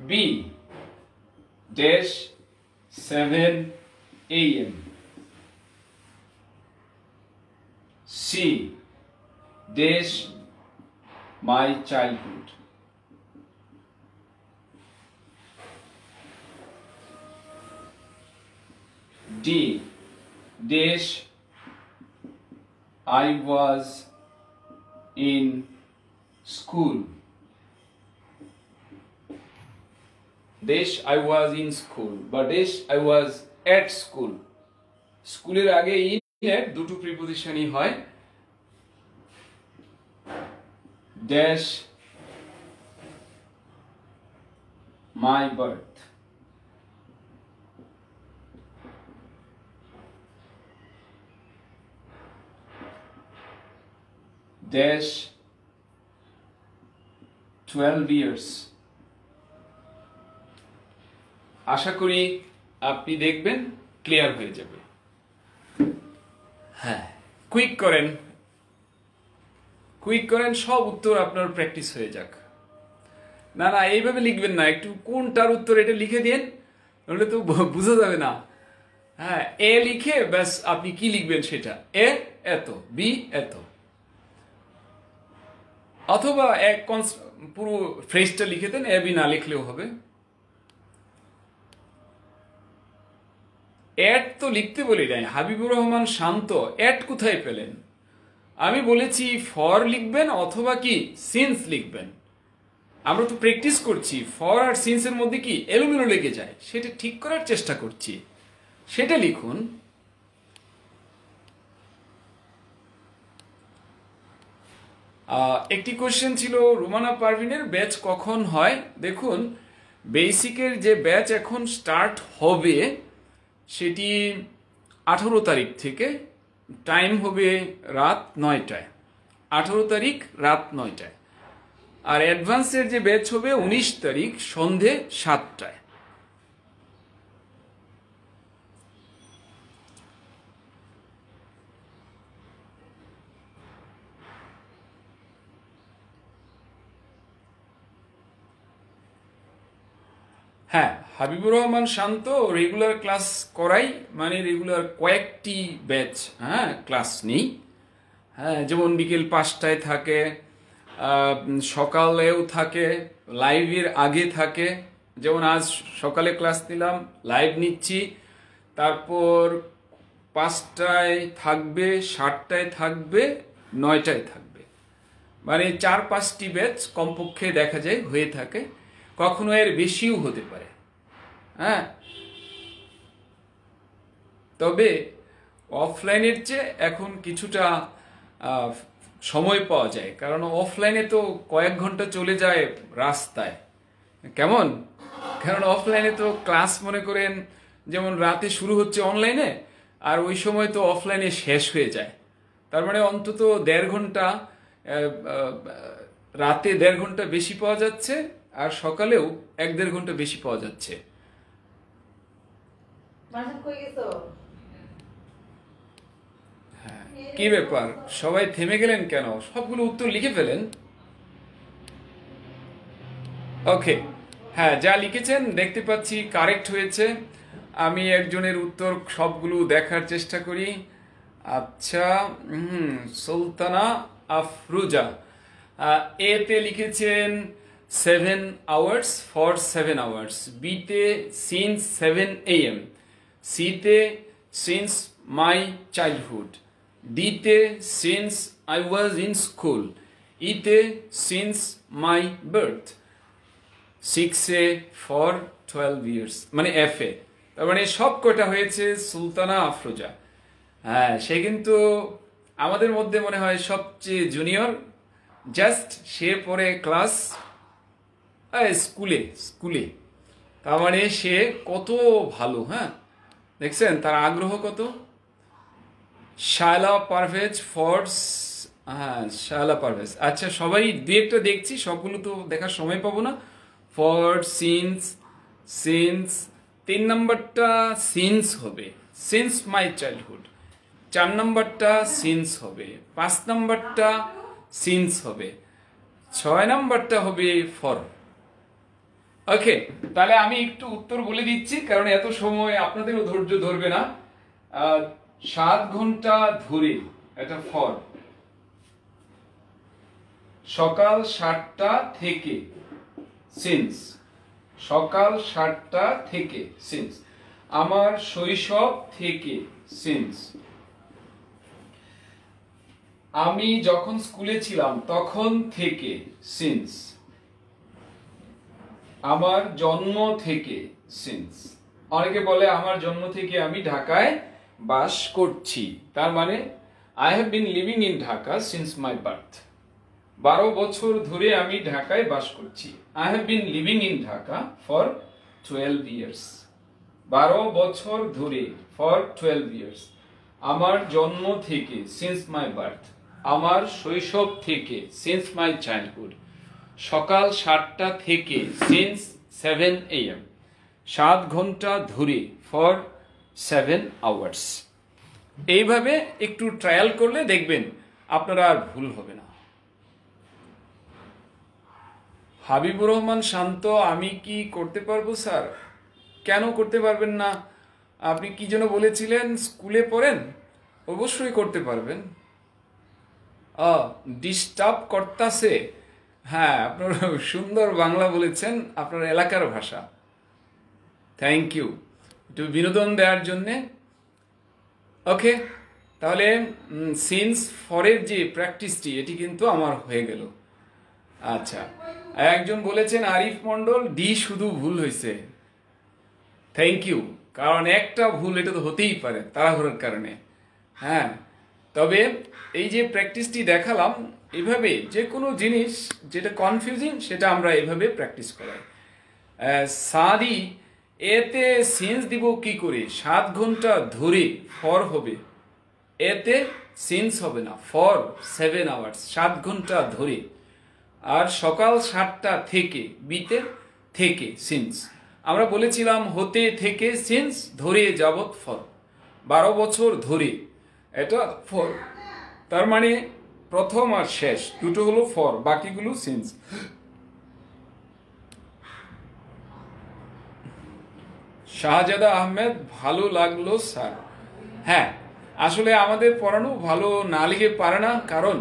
B dash 7 AM। C dash my childhood। D dash I was in school, dash I was in school বা dash I was at school। স্কুলের আগে in এর দুটো প্রিপজিশনই হয়। dash my birth। dash 12 years। আশা করি আপনি দেখবেন clear হয়ে যাবে। হ্যাঁ, কুইক করেন, সব উত্তর আপনার প্র্যাকটিস হয়ে যাক। না না, এইভাবে লিখবেন না, একটু কোনটার উত্তর এটা লিখে দিন, নাহলে তো বোঝা যাবে না। হ্যাঁ, এ লিখে ব্যাস আপনি কি লিখবেন সেটা, এ এত, বি এত, অথবা এক পুরো ফ্রেজটা লিখে দেন, এ বি না লিখলেও হবে। এট তো লিখতে বলি নাই, হাবিবুর রহমান শান্ত এট কোথায় পেলেন? আমি বলেছি ফর লিখবেন অথবা কি সিন্স লিখবেন। আমরা তো প্র্যাকটিস করছি, ফর আর সিন্সের মধ্যে কি এলোমেলো লেগে যায়, সেটা ঠিক করার চেষ্টা করছি, সেটা লিখুন। একটি কোশ্চেন ছিল রুমানা পারভিনের ব্যাচ কখন হয়। দেখুন, বেসিকের যে ব্যাচ এখন স্টার্ট হবে সেটি 18 তারিখ থেকে, টাইম হবে রাত 9টায়, 18 তারিখ রাত 9টায়। আর অ্যাডভান্সের যে ব্যাচ হবে 19 তারিখ সন্ধে 7টায়। হ্যাঁ, হাবিবুর রহমান শান্ত রেগুলার ক্লাস করাই, মানে রেগুলার কয়েকটি ব্যাচ ক্লাস নেই। হ্যাঁ, যেমন বিকেল 5টায় থাকে, সকালেও থাকে, লাইভের আগে থাকে। যেমন আজ সকালে ক্লাস নিলাম, লাইভ নিচ্ছি, তারপর 5টায় থাকবে, 7টায় থাকবে, 9টায় থাকবে। মানে 4-5টি ব্যাচ কমপক্ষে দেখা যায় হয়ে থাকে, কখনো এর বেশিও হতে পারে। হ্যাঁ, তবে অফলাইনের চেয়ে এখন কিছুটা সময় পাওয়া যায়, কারণ অফলাইনে তো কয়েক ঘন্টা চলে যায় রাস্তায়। কেমন? কারণ অফলাইনে তো ক্লাস মনে করেন যেমন রাতে শুরু হচ্ছে অনলাইনে, আর ওই সময় তো অফলাইনে শেষ হয়ে যায়। তার মানে অন্তত 1.5 ঘন্টা, রাতে 1.5 ঘন্টা বেশি পাওয়া যাচ্ছে, আর সকালেও 1-1.5 ঘন্টা বেশি পাওয়া যাচ্ছে। হ্যাঁ, কি ব্যাপার, সবাই থেমে গেলেন কেন? সবগুলো উত্তর লিখে ফেলেন। ওকে, হ্যাঁ, যা লিখেছেন দেখতে পাচ্ছি কারেক্ট হয়েছে। আমি একজনের উত্তর সবগুলো দেখার চেষ্টা করি। আচ্ছা, সুলতানা আফরুজা এতে লিখেছেন 7 hours for 7 hours, বিতে since 7 AM, সিতে since my childhood, ডিতে since I was in school, ইতে since my birth, 6 for 12 years, মানে এফ এ। তার মানে সব কয়টা হয়েছে সুলতানা আফরোজা। হ্যাঁ, সে কিন্তু আমাদের মধ্যে মনে হয় সবচেয়ে জুনিয়র। জাস্ট সে পড়ে ক্লাস স্কুলে। তার মানে সে কত ভালো। হ্যাঁ, দেখছেন তার আগ্রহ কত। শায়লা পারভেজ ফোর্স, হ্যাঁ শায়লা পারভেজ। আচ্ছা, সবাই দু একটা দেখছি, সবগুলো তো দেখার সময় পাবো না। ফর, সিন্স 3 নম্বরটা সিন্স হবে, সিন্স মাই চাইল্ডহুড। 4 নম্বরটা সিন্স হবে, 5 নম্বরটা সিন্স হবে, 6 নম্বরটা হবে ফর। ওকে, তাহলে আমি একটু উত্তর বলে দিচ্ছি, কারণ এত সময় আপনাদেরও ধৈর্য ধরবে না। 7 ঘন্টা ধরে, এটা ফর। সকাল 7টা থেকে সিন্স, সকাল 7টা থেকে সিন্স। আমার শৈশব থেকে সিন্স। আমি যখন স্কুলে ছিলাম তখন থেকে সিন্স। আমার জন্ম থেকে সিন্স। অনেকে বলে আমার জন্ম থেকে আমি ঢাকায় বাস করছি, তার মানে I have been living in Dhaka since my birth. 12 বছর ধরে আমি ঢাকায় বাস করছি। I have been living in Dhaka for 12 years. 12 বছর ধরে ফর 12 ইয়ার্স। আমার জন্ম থেকে সিন্স মাই বার্থ। আমার শৈশব থেকে সিন্স মাই চাইল্ডহুড। সকাল 7টা থেকে সিন্স 7 AM। 7 ঘন্টা ধরে ফর 7 hours। এইভাবে একটু ট্রায়াল করলে দেখবেন আপনারা আর ভুল হবে না। হাবিবুর রহমান শান্ত, আমি কি করতে পারবো স্যার? কেন করতে পারবেন না? আপনি কি যেন বলেছিলেন, স্কুলে পড়েন? অবশ্যই করতে পারবেন। ডিস্টার্ব করতাছে, হ্যাঁ আপনারা সুন্দর বাংলা বলেছেন, আপনার এলাকার ভাষা। থ্যাংক ইউ একটু বিনোদন দেওয়ার জন্যে। ওকে, তাহলে সিন্স ফরের যে প্র্যাকটিসটি এটি কিন্তু আমার হয়ে গেল। আচ্ছা, একজন বলেছেন আরিফ মন্ডল, ডি শুধু ভুল হয়েছে। থ্যাংক ইউ, কারণ একটা ভুল এটা তো হতেই পারে তাড়াহুড়োর কারণে। হ্যাঁ, তবে এই যে প্র্যাকটিসটি দেখালাম, এভাবে যে কোনো জিনিস যেটা কনফিউজিং সেটা আমরা এভাবে প্র্যাকটিস করাই। সাদি, এতে সিন্স দিব কি করে? 7 ঘন্টা ধরে ফর হবে, এতে সিন্স হবে না, ফর 7 hours, 7 ঘন্টা ধরে। আর সকাল 7টা থেকে, বিতে থেকে সিন্স। আমরা বলেছিলাম হতে থেকে সিন্স, ধরে যাবত ফর। 12 বছর ধরে, এটা ফর। তার মানে প্রথম আর শেষ দুটো হলো ফর, বাকিগুলো সিন্স। শাহজাদা আহমেদ, ভালো লাগলো স্যার। হ্যাঁ, আসলে আমাদের পড়ানো ভালো না লিখে পারে না, কারণ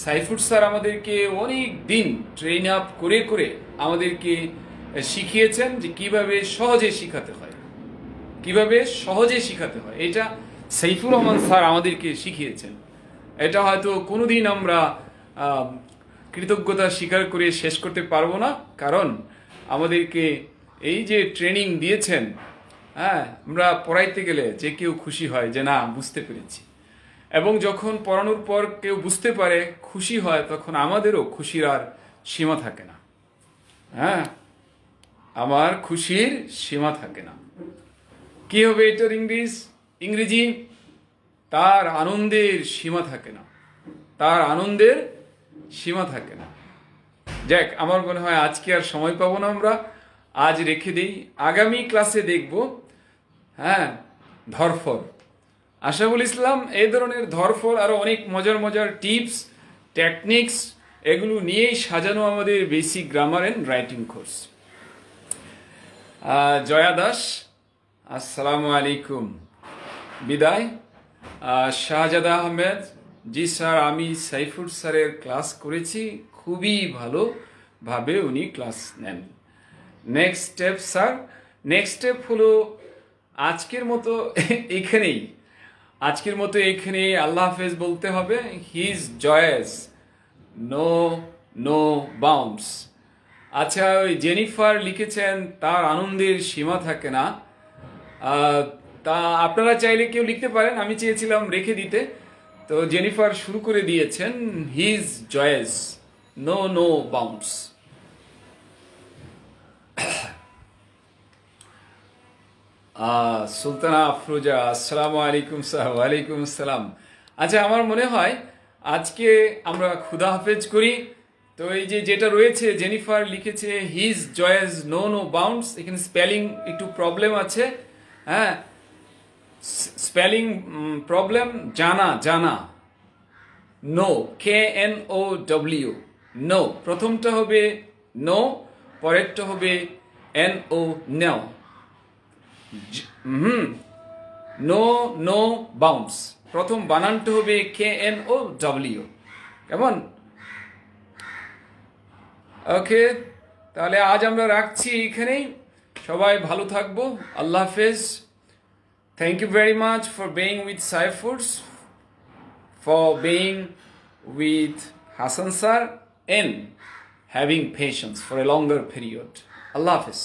সাইফুড স্যার আমাদেরকে অনেক দিন ট্রেন আপ করে করে আমাদেরকে শিখিয়েছেন যে কিভাবে সহজে শিখাতে হয়, কিভাবে সহজে শিখাতে হয়। এটা সাইফুর রহমান স্যার আমাদেরকে শিখিয়েছেন। এটা হয়তো কোনোদিন আমরা কৃতজ্ঞতা স্বীকার করে শেষ করতে পারবো না, কারণ আমাদেরকে এই যে ট্রেনিং দিয়েছেন হ্যাঁ, আমরা পড়াইতে গেলে যে কেউ খুশি হয় যে না বুঝতে পেরেছি, এবং যখন পড়ানোর পর কেউ বুঝতে পারে খুশি হয়, তখন আমাদেরও খুশির আর সীমা থাকে না। হ্যাঁ, আমার খুশির সীমা থাকে না। কি হবে এটার ইংরেজি? তার আনন্দের সীমা থাকে না, তার আনন্দের সীমা থাকে না। যাক, আমার মনে হয় আজকে আর সময় পাবো না, আমরা আজ রেখে দিই, আগামী ক্লাসে দেখব। হ্যাঁ, ধরফর। আশাফুল ইসলাম এই ধরনের ধরফর আরো অনেক মজার মজার টিপস টেকনিক্স এগুলো নিয়েই সাজানো আমাদের basic grammar and writing course. Joya Das, আসসালামু আলাইকুম, বিদায়। শাহজাদা আহমেদ, জি স্যার, আমি সাইফুর স্যারের ক্লাস করেছি, খুবই ভালোভাবে উনি ক্লাস নেন। Next step sir, next step হলো আজকের মতো এখানেই আল্লাহ হাফেজ বলতে হবে। His joys no bounds. আচ্ছা, ওই জেনিফার লিখেছেন তার আনন্দের সীমা থাকে না, তা আপনারা চাইলে কেউ লিখতে পারেন, আমি চেয়েছিলাম রেখে দিতে, তো জেনিফার শুরু করে দিয়েছেন his joys no bounds. Sultana Afroza, আসসালামু আলাইকুম স্যার। ওয়ালাইকুম আসসালাম। আচ্ছা, আমার মনে হয় আজকে আমরা খুদা হাফেজ করি। তো এই যেটা রয়েছে, জেনিফার লিখেছে হিজ জয়েস নো বাউন্ডস, এখানে স্পেলিং একটু প্রবলেম আছে। হ্যাঁ, স্পেলিং প্রবলেম। জানা নো, KNOW, নো, প্রথমটা হবে নো, পরেরটা হবে NO, নাও। নো বাউন্ডস, প্রথম বানানটা হবে KNOW। কেমন? ওকে, তাহলে আজ আমরা রাখছি এখানেই। সবাই ভালো থাকবো, আল্লাহ হাফেজ। Thank you very much for being with Saifurs, for being with Hassan sir, and having patience for a longer period. Allah Hafiz.